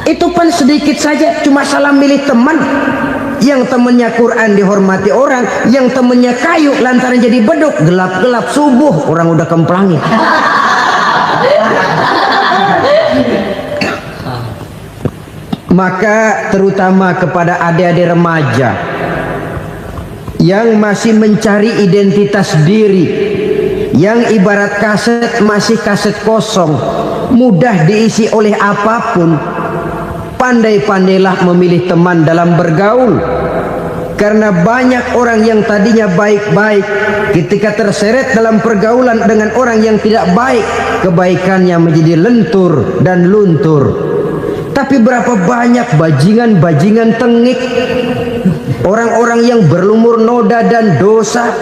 Itu pun sedikit saja, cuma salah milih teman. Yang temannya Quran dihormati orang, yang temannya kayu lantaran jadi beduk, gelap-gelap subuh orang udah kemplangin. Maka terutama kepada adik-adik remaja yang masih mencari identitas diri, yang ibarat kaset masih kaset kosong, mudah diisi oleh apapun, pandai-pandailah memilih teman dalam bergaul. Karena banyak orang yang tadinya baik-baik, ketika terseret dalam pergaulan dengan orang yang tidak baik, kebaikannya menjadi lentur dan luntur. Tapi berapa banyak bajingan-bajingan tengik, orang-orang yang berlumur noda dan dosa,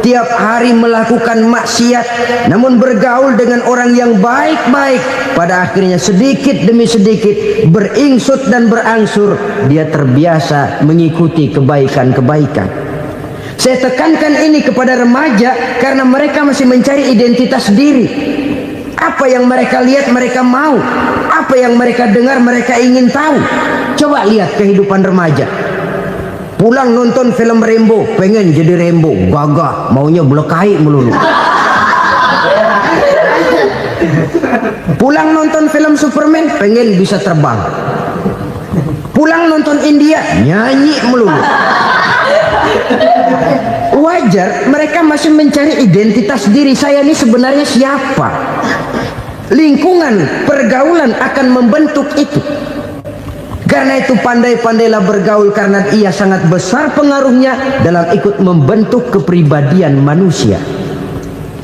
tiap hari melakukan maksiat, namun bergaul dengan orang yang baik-baik, pada akhirnya sedikit demi sedikit beringsut dan berangsur dia terbiasa mengikuti kebaikan-kebaikan. Saya tekankan ini kepada remaja karena mereka masih mencari identitas diri. Apa yang mereka lihat mereka mau, apa yang mereka dengar mereka ingin tahu. Coba lihat kehidupan remaja. Pulang nonton film Rambo, pengen jadi Rambo, gagah, maunya belekai melulu. Pulang nonton film Superman, pengen bisa terbang. Pulang nonton India, nyanyi melulu. Wajar, mereka masih mencari identitas diri. Saya ini sebenarnya siapa? Lingkungan, pergaulan akan membentuk itu. Karena itu pandai-pandailah bergaul, karena ia sangat besar pengaruhnya dalam ikut membentuk kepribadian manusia.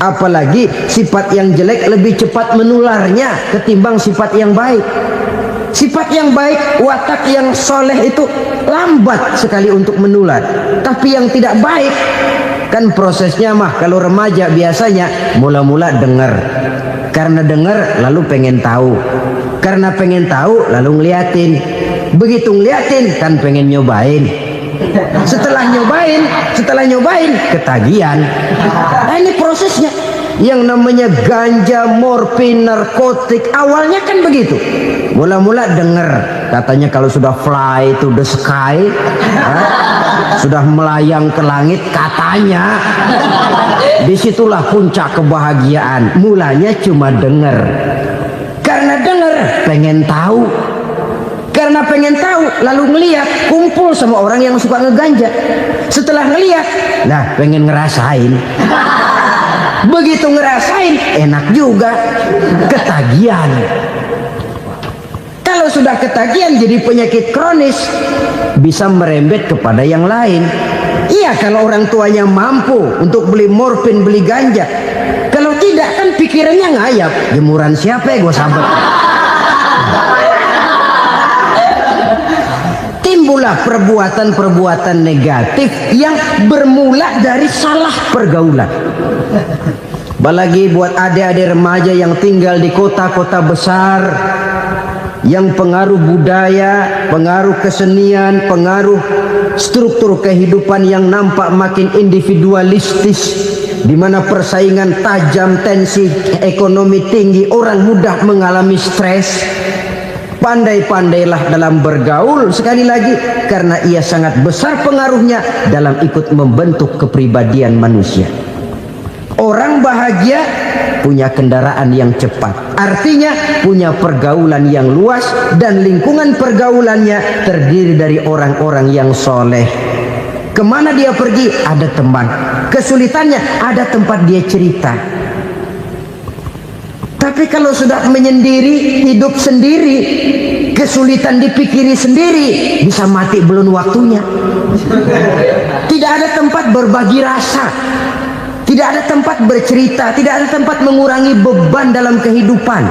Apalagi sifat yang jelek lebih cepat menularnya ketimbang sifat yang baik. Sifat yang baik, watak yang soleh itu lambat sekali untuk menular. Tapi yang tidak baik, kan prosesnya mah kalau remaja biasanya mula-mula dengar. Karena dengar lalu pengen tahu. Karena pengen tahu lalu ngeliatin. Begitu ngeliatin kan pengen nyobain. Setelah nyobain ketagihan. Nah, ini prosesnya. Yang namanya ganja, morfin, narkotik awalnya kan begitu. Mula-mula dengar katanya kalau sudah fly to the sky, sudah melayang ke langit katanya, disitulah puncak kebahagiaan. Mulanya cuma dengar. Karena dengar pengen tahu. Karena pengen tahu lalu ngeliat, kumpul sama orang yang suka ngeganja. Setelah ngeliat, nah pengen ngerasain. Begitu ngerasain enak juga, ketagihan. Kalau sudah ketagihan jadi penyakit kronis, bisa merembet kepada yang lain. Iya, kalau orang tuanya mampu untuk beli morfin, beli ganja. Kalau tidak kan pikirannya ngayap, jemuran siapa ya gue sabar. Timbullah perbuatan-perbuatan negatif yang bermula dari salah pergaulan. Apalagi buat adik-adik remaja yang tinggal di kota-kota besar, yang pengaruh budaya, pengaruh kesenian, pengaruh struktur kehidupan yang nampak makin individualistis, di mana persaingan tajam, tensi ekonomi tinggi, orang mudah mengalami stres. Pandai-pandailah dalam bergaul, sekali lagi, karena ia sangat besar pengaruhnya dalam ikut membentuk kepribadian manusia. Orang bahagia punya kendaraan yang cepat, artinya punya pergaulan yang luas, dan lingkungan pergaulannya terdiri dari orang-orang yang soleh. Kemana dia pergi ada teman, kesulitannya ada tempat dia cerita. Tapi kalau sudah menyendiri, hidup sendiri, kesulitan dipikiri sendiri, bisa mati belum waktunya. Tidak ada tempat berbagi rasa, Tidak ada tempat bercerita, tidak ada tempat mengurangi beban dalam kehidupan.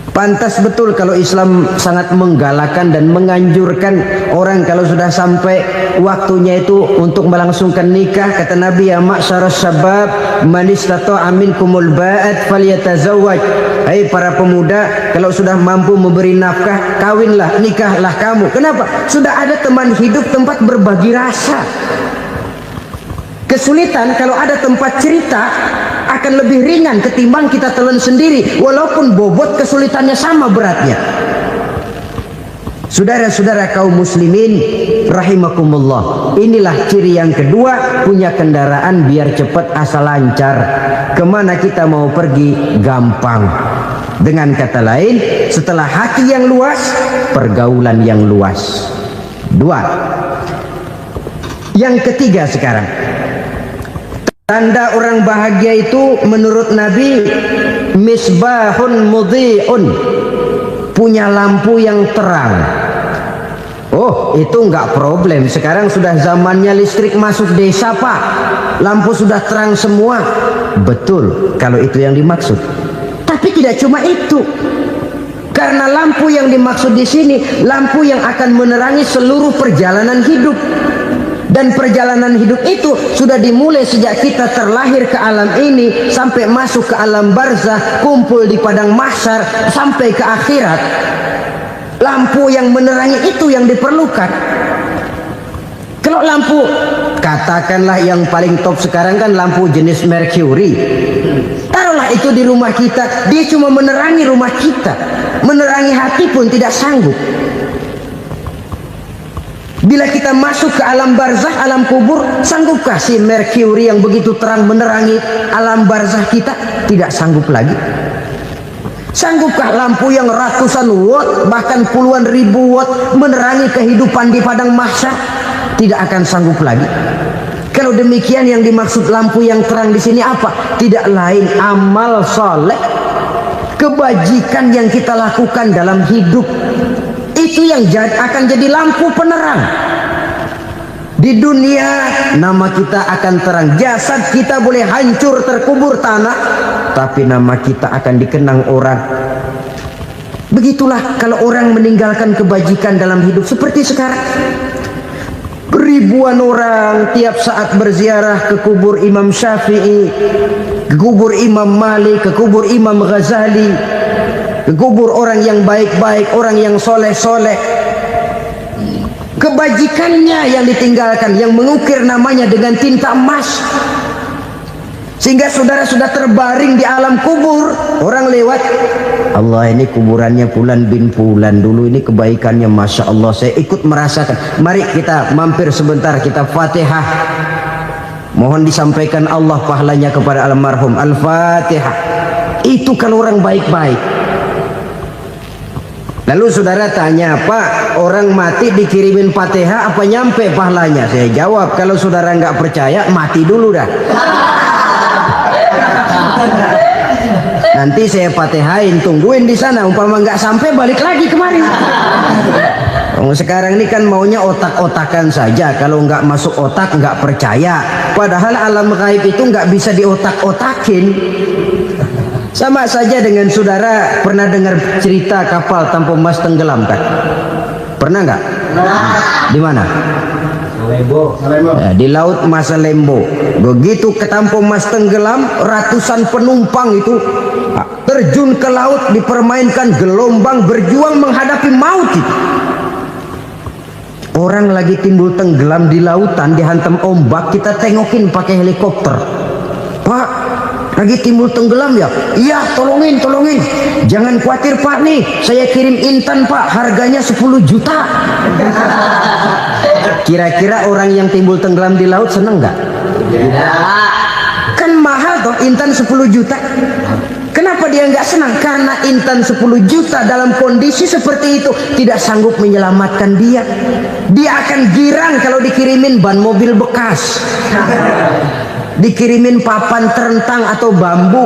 Pantas betul kalau Islam sangat menggalakkan dan menganjurkan orang kalau sudah sampai waktunya itu untuk melangsungkan nikah. Kata Nabi, ya ma'syaras syabab man istata'a minkumul ba'at falyatazawwaj. Hai para pemuda, kalau sudah mampu memberi nafkah, kawinlah, nikahlah kamu. Kenapa? Sudah ada teman hidup, tempat berbagi rasa. Kesulitan kalau ada tempat cerita akan lebih ringan ketimbang kita telan sendiri, walaupun bobot kesulitannya sama beratnya. Saudara-saudara kaum muslimin rahimakumullah, inilah ciri yang kedua, punya kendaraan biar cepat asal lancar. Kemana kita mau pergi gampang. Dengan kata lain, setelah hati yang luas, pergaulan yang luas. Dua. Yang ketiga sekarang, tanda orang bahagia itu menurut Nabi, misbahun mudhi'un, punya lampu yang terang. Oh, itu enggak problem. Sekarang sudah zamannya listrik masuk desa, Pak. Lampu sudah terang semua. Betul, kalau itu yang dimaksud. Tapi tidak cuma itu. Karena lampu yang dimaksud di sini, lampu yang akan menerangi seluruh perjalanan hidup. Dan perjalanan hidup itu sudah dimulai sejak kita terlahir ke alam ini sampai masuk ke alam barzah, kumpul di padang mahsyar sampai ke akhirat. Lampu yang menerangi itu yang diperlukan. Kalau lampu, katakanlah yang paling top sekarang kan lampu jenis Mercury. Taruhlah itu di rumah kita, dia cuma menerangi rumah kita, menerangi hati pun tidak sanggup. Bila kita masuk ke alam barzah, alam kubur, sanggupkah si Mercury yang begitu terang menerangi alam barzah kita? Tidak sanggup lagi. Sanggupkah lampu yang ratusan watt, bahkan puluhan ribu watt menerangi kehidupan di padang mahsyar? Tidak akan sanggup lagi. Kalau demikian, yang dimaksud lampu yang terang di sini apa? Tidak lain amal soleh, kebajikan yang kita lakukan dalam hidup. Itu yang akan jadi lampu penerang. Di dunia nama kita akan terang. Jasad kita boleh hancur terkubur tanah, tapi nama kita akan dikenang orang. Begitulah kalau orang meninggalkan kebajikan dalam hidup seperti sekarang. Ribuan orang tiap saat berziarah ke kubur Imam Syafi'i, ke kubur Imam Malik, ke kubur Imam Ghazali, ke kubur orang yang baik-baik, orang yang soleh-soleh. Kebajikannya yang ditinggalkan, yang mengukir namanya dengan tinta emas. Sehingga saudara sudah terbaring di alam kubur, orang lewat, Allah, ini kuburannya Fulan bin Fulan, dulu ini kebaikannya Masya Allah, saya ikut merasakan. Mari kita mampir sebentar, kita Fatihah. Mohon disampaikan Allah pahalanya kepada almarhum. Al-Fatihah. Itu kalau orang baik-baik. Lalu saudara tanya, Pak, orang mati dikirimin Fatihah apa nyampe pahalanya? Saya jawab, kalau saudara nggak percaya, mati dulu dah. Nanti saya Fatihain, tungguin di sana. Umpama nggak sampai, balik lagi kemari. Sekarang ini kan maunya otak-otakan saja. Kalau nggak masuk otak, nggak percaya. Padahal alam gaib itu nggak bisa diotak-otakin. Sama saja dengan saudara pernah dengar cerita kapal tanpa emas tenggelam kan? Pernah nggak? Di mana? Ya, di laut Masalembo. Begitu ketampo mas tenggelam, ratusan penumpang itu terjun ke laut, dipermainkan gelombang, berjuang menghadapi maut itu. Orang lagi timbul tenggelam di lautan, dihantam ombak, kita tengokin pakai helikopter. Pak, lagi timbul tenggelam ya? Iya, tolongin. Jangan khawatir Pak, nih saya kirim intan Pak, harganya 10 juta. Kira-kira orang yang timbul tenggelam di laut seneng nggak? Kan mahal toh intan 10 juta. Kenapa dia nggak senang? Karena intan 10 juta dalam kondisi seperti itu tidak sanggup menyelamatkan dia. Dia akan girang kalau dikirimin ban mobil bekas, dikirimin papan terentang atau bambu.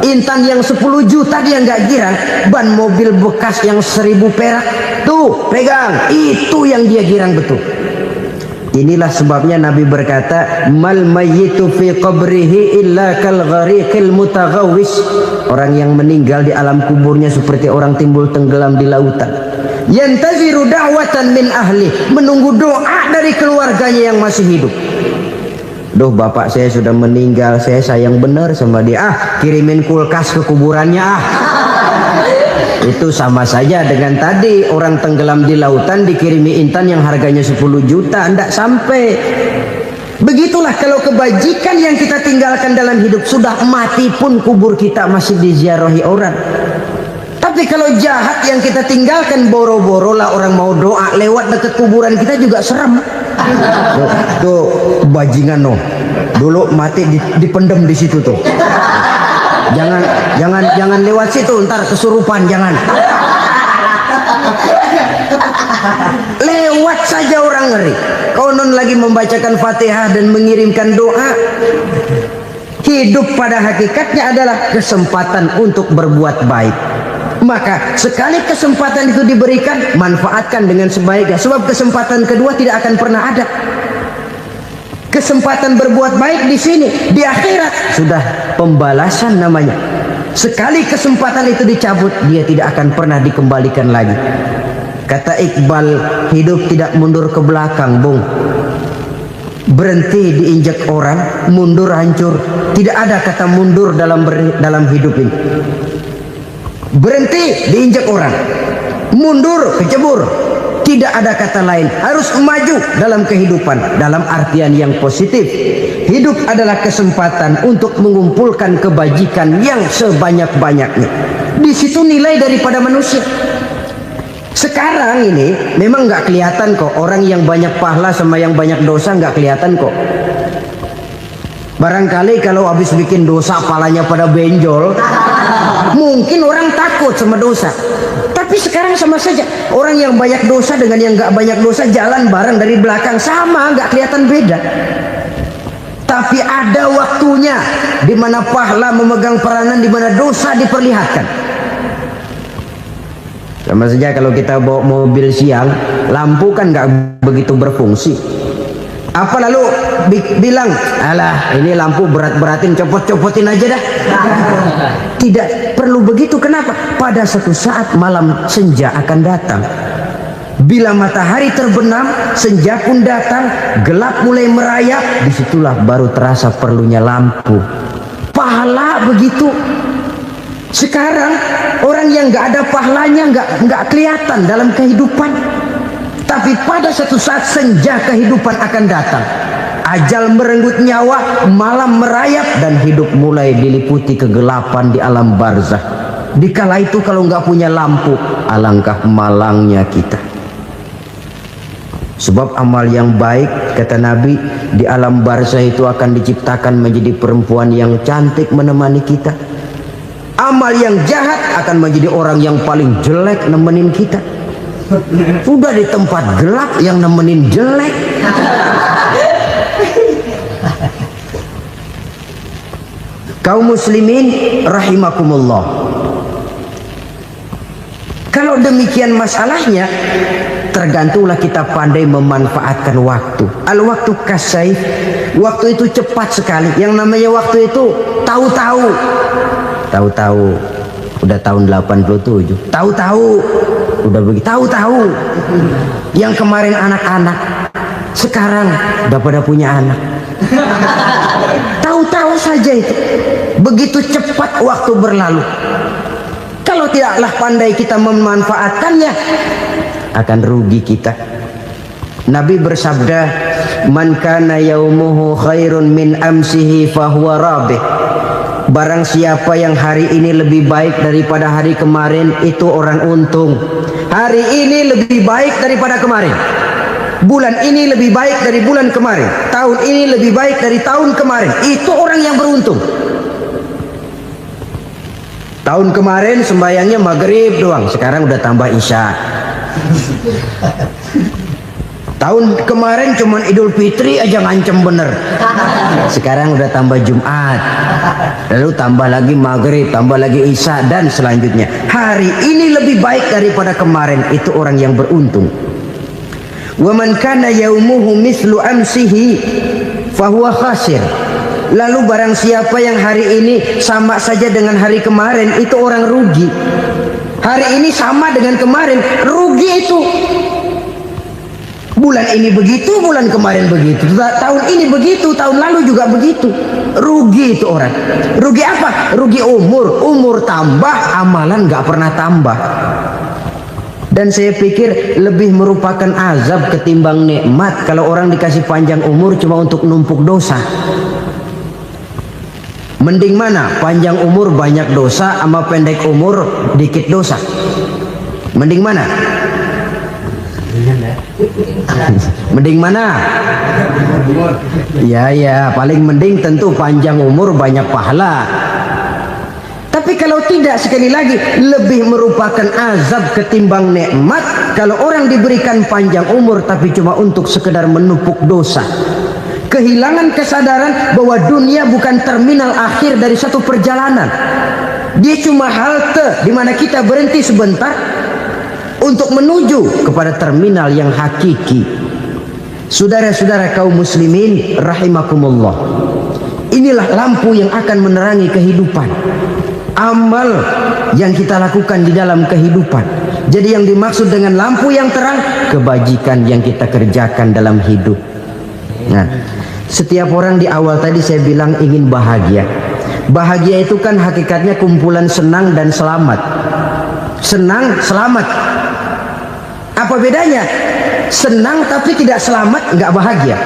Intan yang 10 juta dia nggak girang. Ban mobil bekas yang 1000 perak, tuh pegang, itu yang dia girang betul. Inilah sebabnya Nabi berkata, mal mayyitu fi qabrihi illa kal ghariqil mutaghawwis. Orang yang meninggal di alam kuburnya seperti orang timbul tenggelam di lautan. Yantaziru da'watan min ahli, menunggu doa dari keluarganya yang masih hidup. Duh, bapak saya sudah meninggal, saya sayang benar sama dia. Kirimin kulkas ke kuburannya Itu sama saja dengan tadi orang tenggelam di lautan dikirimi intan yang harganya 10 juta, tidak sampai. Begitulah kalau kebajikan yang kita tinggalkan dalam hidup, sudah mati pun kubur kita masih diziarahi orang. Tapi kalau jahat yang kita tinggalkan, boro-boro lah orang mau doa lewat dekat kuburan kita juga serem. Tuh bajingan dulu mati dipendem di situ tuh. Jangan lewat situ, ntar kesurupan, jangan. Lewat saja orang ngeri. Konon lagi membacakan Fatihah dan mengirimkan doa. Hidup pada hakikatnya adalah kesempatan untuk berbuat baik. Maka sekali kesempatan itu diberikan, manfaatkan dengan sebaiknya. Sebab kesempatan kedua tidak akan pernah ada. Kesempatan berbuat baik di sini, di akhirat sudah pembalasan namanya. Sekali kesempatan itu dicabut, dia tidak akan pernah dikembalikan lagi. Kata Iqbal, hidup tidak mundur ke belakang, Bung. Berhenti diinjak orang, mundur hancur. Tidak ada kata mundur dalam hidup ini. Berhenti diinjak orang, mundur kecebur. Tidak ada kata lain, harus maju dalam kehidupan dalam artian yang positif. Hidup adalah kesempatan untuk mengumpulkan kebajikan yang sebanyak-banyaknya. Di situ nilai daripada manusia. Sekarang ini memang nggak kelihatan kok, orang yang banyak pahala sama yang banyak dosa nggak kelihatan kok. Barangkali kalau habis bikin dosa palanya pada benjol, mungkin orang takut sama dosa. Tapi sekarang sama saja, orang yang banyak dosa dengan yang nggak banyak dosa jalan bareng dari belakang, sama, nggak kelihatan beda. Tapi ada waktunya di mana pahala memegang peranan, di mana dosa diperlihatkan. Sama saja kalau kita bawa mobil siang, lampu kan nggak begitu berfungsi. Apa lalu bilang, alah ini lampu berat-beratin, copot-copotin aja dah. Tidak perlu begitu. Kenapa? Pada suatu saat malam senja akan datang. Bila matahari terbenam, senja pun datang, gelap mulai merayap, disitulah baru terasa perlunya lampu. Pahala begitu. Sekarang orang yang nggak ada pahalanya nggak kelihatan dalam kehidupan. Tapi pada suatu saat senja kehidupan akan datang. Ajal merenggut nyawa, malam merayap, dan hidup mulai diliputi kegelapan di alam barzah. Dikala itu kalau nggak punya lampu, alangkah malangnya kita. Sebab amal yang baik, kata Nabi, di alam barzah itu akan diciptakan menjadi perempuan yang cantik menemani kita. Amal yang jahat akan menjadi orang yang paling jelek nemenin kita. Udah di tempat gelap yang nemenin jelek. Kaum muslimin rahimakumullah. Kalau demikian masalahnya, tergantunglah kita pandai memanfaatkan waktu. Al-waktu kasayf, waktu itu cepat sekali. Yang namanya waktu itu tahu-tahu. Tahu-tahu udah tahun 87. Tahu-tahu udah begitu. Tahu-tahu yang kemarin anak-anak, sekarang udah pada punya anak. Tahu-tahu saja itu. Begitu cepat waktu berlalu. Kalau tidaklah pandai kita memanfaatkannya, akan rugi kita. Nabi bersabda, man kana yaumuhu khairun min amsihi fahuwa rabih. Barang siapa yang hari ini lebih baik daripada hari kemarin, itu orang untung. Hari ini lebih baik daripada kemarin. Bulan ini lebih baik dari bulan kemarin. Tahun ini lebih baik dari tahun kemarin. Itu orang yang beruntung. Tahun kemarin sembayangnya maghrib doang, sekarang udah tambah isya. Tahun kemarin cuman Idul Fitri aja ngancem bener, sekarang udah tambah Jumat, lalu tambah lagi maghrib, tambah lagi isya, dan selanjutnya. Hari ini lebih baik daripada kemarin, itu orang yang beruntung. Wa man kana yaumuhu mithlu amsihi fahuwa khasir. Lalu barang siapa yang hari ini sama saja dengan hari kemarin, itu orang rugi. Hari ini sama dengan kemarin, rugi itu. Bulan ini begitu, bulan kemarin begitu, tahun ini begitu, tahun lalu juga begitu. Rugi itu orang. Rugi apa? Rugi umur. Umur tambah, amalan gak pernah tambah. Dan saya pikir lebih merupakan azab ketimbang nikmat kalau orang dikasih panjang umur cuma untuk numpuk dosa. Mending mana? Panjang umur banyak dosa sama pendek umur dikit dosa? Mending mana? Mending mana? Ya, paling mending tentu panjang umur banyak pahala. Tapi kalau tidak, sekali lagi, lebih merupakan azab ketimbang nikmat kalau orang diberikan panjang umur tapi cuma untuk sekedar menumpuk dosa. Kehilangan kesadaran bahwa dunia bukan terminal akhir dari satu perjalanan. Dia cuma halte di mana kita berhenti sebentar untuk menuju kepada terminal yang hakiki. Saudara-saudara kaum muslimin rahimakumullah, inilah lampu yang akan menerangi kehidupan. Amal yang kita lakukan di dalam kehidupan. Jadi yang dimaksud dengan lampu yang terang, kebajikan yang kita kerjakan dalam hidup. Nah, setiap orang di awal tadi saya bilang ingin bahagia. Bahagia itu kan hakikatnya kumpulan senang dan selamat. Senang, selamat. Apa bedanya? Senang tapi tidak selamat, nggak bahagia.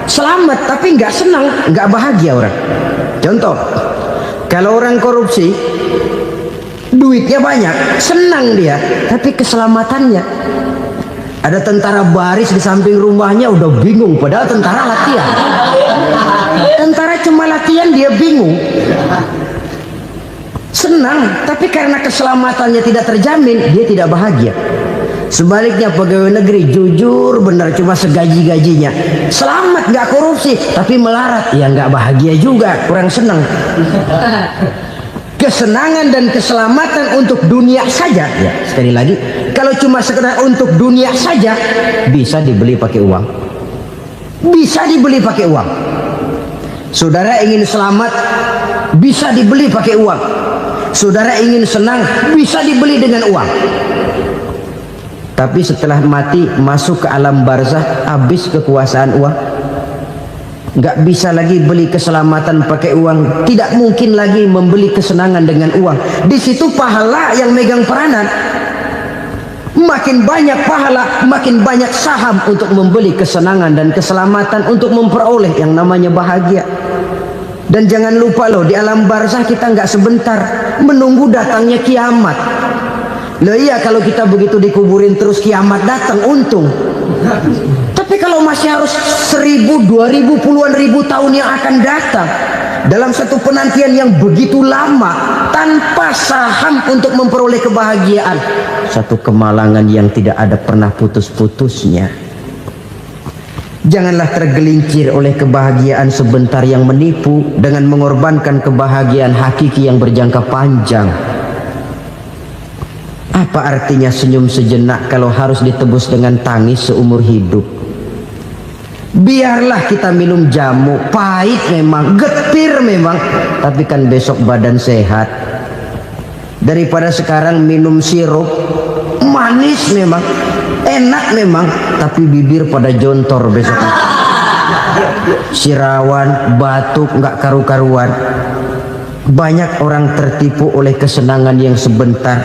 Selamat tapi nggak senang, nggak bahagia orang. Contoh, kalau orang korupsi, duitnya banyak, senang dia, tapi keselamatannya. Ada tentara baris di samping rumahnya udah bingung, padahal tentara latihan. Tentara cuma latihan, dia bingung. Senang, tapi karena keselamatannya tidak terjamin, dia tidak bahagia. Sebaliknya pegawai negeri jujur benar, cuma segaji-gajinya, selamat nggak korupsi, tapi melarat, ya nggak bahagia juga, kurang senang. Kesenangan dan keselamatan untuk dunia saja, ya sekali lagi, kalau cuma sekedar untuk dunia saja, bisa dibeli pakai uang. Bisa dibeli pakai uang. Saudara ingin selamat, bisa dibeli pakai uang. Saudara ingin senang, bisa dibeli dengan uang. Tapi setelah mati, masuk ke alam barzah, habis kekuasaan uang. Nggak bisa lagi beli keselamatan pakai uang, tidak mungkin lagi membeli kesenangan dengan uang. Di situ pahala yang megang peranan. Makin banyak pahala, makin banyak saham untuk membeli kesenangan dan keselamatan, untuk memperoleh yang namanya bahagia. Dan jangan lupa loh, di alam barzah kita nggak sebentar, menunggu datangnya kiamat. Loh iya, kalau kita begitu dikuburin terus kiamat datang, untung. Tapi kalau masih harus 1000, 2000, puluhan ribu tahun yang akan datang, dalam satu penantian yang begitu lama, tanpa saham untuk memperoleh kebahagiaan, satu kemalangan yang tidak ada pernah putus-putusnya. Janganlah tergelincir oleh kebahagiaan sebentar yang menipu dengan mengorbankan kebahagiaan hakiki yang berjangka panjang. Apa artinya senyum sejenak kalau harus ditebus dengan tangis seumur hidup? Biarlah kita minum jamu, pahit memang, getir memang, tapi kan besok badan sehat. Daripada sekarang minum sirup, manis memang, enak memang, tapi bibir pada jontor besok. Sirawan, batuk, nggak karu-karuan. Banyak orang tertipu oleh kesenangan yang sebentar.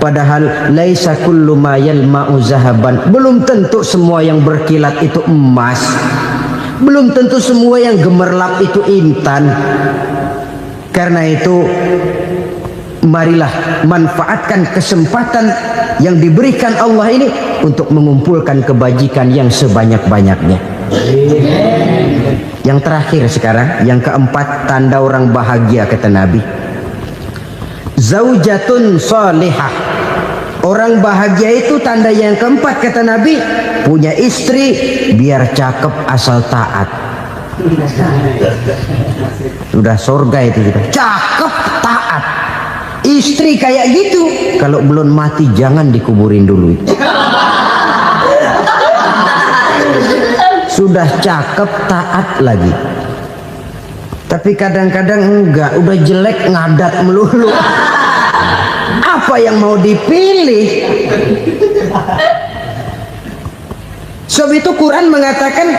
Padahal laisa kullu ma yalma'u zahaban. Belum tentu semua yang berkilat itu emas. Belum tentu semua yang gemerlap itu intan. Karena itu, marilah manfaatkan kesempatan yang diberikan Allah ini untuk mengumpulkan kebajikan yang sebanyak-banyaknya. Yang terakhir sekarang, yang keempat, tanda orang bahagia kata Nabi. Zaujatun salihah. Orang bahagia itu tanda yang keempat kata Nabi, punya istri biar cakep asal taat. Sudah surga itu kita. Cakep taat. Istri kayak gitu, kalau belum mati jangan dikuburin dulu. sudah cakep taat lagi. Tapi kadang-kadang enggak, udah jelek ngadat melulu. Apa yang mau dipilih? Sebab itu Quran mengatakan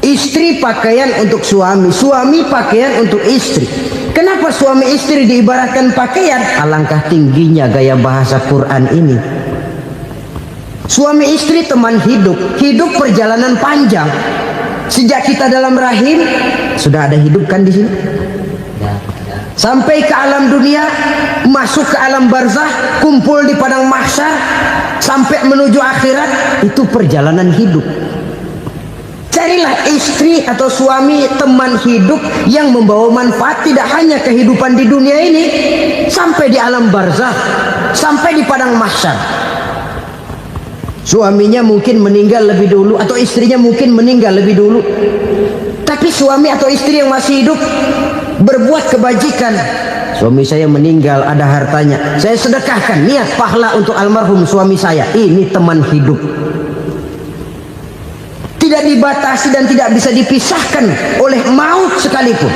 istri pakaian untuk suami, suami pakaian untuk istri. Kenapa suami istri diibaratkan pakaian? Alangkah tingginya gaya bahasa Quran ini. Suami istri teman hidup, hidup perjalanan panjang. Sejak kita dalam rahim sudah ada hidup kan di sini. Sampai ke alam dunia, masuk ke alam barzah, kumpul di padang mahsyar, sampai menuju akhirat, itu perjalanan hidup. Carilah istri atau suami teman hidup yang membawa manfaat tidak hanya kehidupan di dunia ini, sampai di alam barzah, sampai di padang mahsyar. Suaminya mungkin meninggal lebih dulu atau istrinya mungkin meninggal lebih dulu, tapi suami atau istri yang masih hidup berbuat kebajikan. Suami saya meninggal, ada hartanya, saya sedekahkan, niat pahala untuk almarhum suami saya. Ini teman hidup, tidak dibatasi dan tidak bisa dipisahkan oleh maut sekalipun.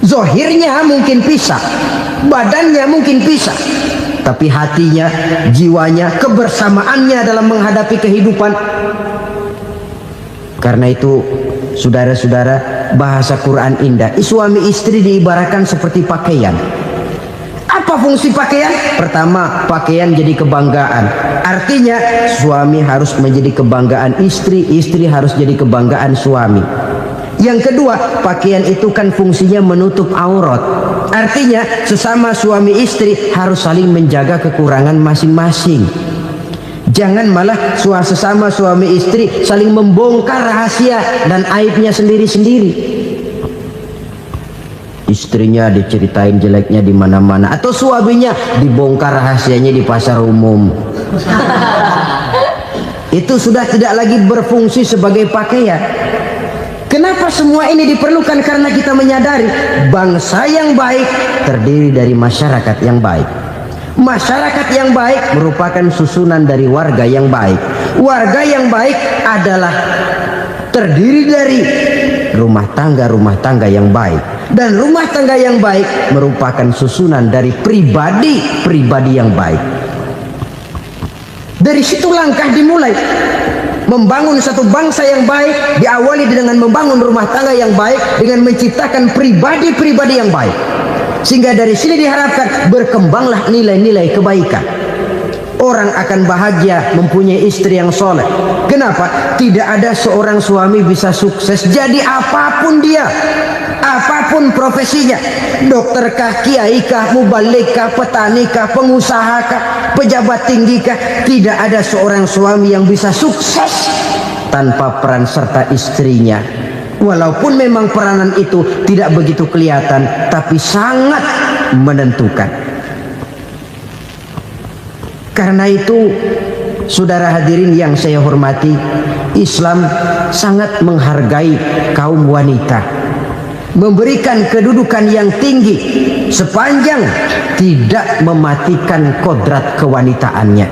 Zohirnya mungkin pisah, badannya mungkin pisah, tapi hatinya, jiwanya, kebersamaannya dalam menghadapi kehidupan. Karena itu saudara-saudara, bahasa Quran indah. Suami istri diibaratkan seperti pakaian. Apa fungsi pakaian? Pertama, pakaian jadi kebanggaan. Artinya suami harus menjadi kebanggaan istri, istri harus jadi kebanggaan suami. Yang kedua, pakaian itu kan fungsinya menutup aurat. Artinya sesama suami istri harus saling menjaga kekurangan masing-masing. Jangan malah sesama suami istri saling membongkar rahasia dan aibnya sendiri-sendiri. Istrinya diceritain jeleknya di mana-mana, atau suaminya dibongkar rahasianya di pasar umum. Itu sudah tidak lagi berfungsi sebagai pakaian. Kenapa semua ini diperlukan? Karena kita menyadari bangsa yang baik terdiri dari masyarakat yang baik. Masyarakat yang baik merupakan susunan dari warga yang baik. Warga yang baik adalah terdiri dari rumah tangga yang baik. Dan rumah tangga yang baik merupakan susunan dari pribadi yang baik. Dari situ langkah dimulai. Membangun satu bangsa yang baik diawali dengan membangun rumah tangga yang baik, dengan menciptakan pribadi-pribadi yang baik. Sehingga dari sini diharapkan berkembanglah nilai-nilai kebaikan. Orang akan bahagia mempunyai istri yang soleh. Kenapa? Tidak ada seorang suami bisa sukses jadi apapun dia, apapun profesinya, dokterkah, kiaikah, mubalikah, petanikah, pengusahakah, pejabat tinggikah. Tidak ada seorang suami yang bisa sukses tanpa peran serta istrinya. Walaupun memang peranan itu tidak begitu kelihatan, tapi sangat menentukan. Karena itu, saudara hadirin yang saya hormati, Islam sangat menghargai kaum wanita, memberikan kedudukan yang tinggi sepanjang tidak mematikan kodrat kewanitaannya.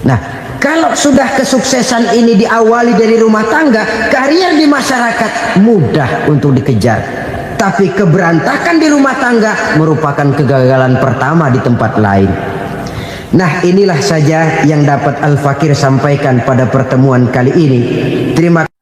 Nah, kalau sudah kesuksesan ini diawali dari rumah tangga, karier di masyarakat mudah untuk dikejar. Tapi keberantakan di rumah tangga merupakan kegagalan pertama di tempat lain. Nah, inilah saja yang dapat Al-Fakir sampaikan pada pertemuan kali ini. Terima kasih.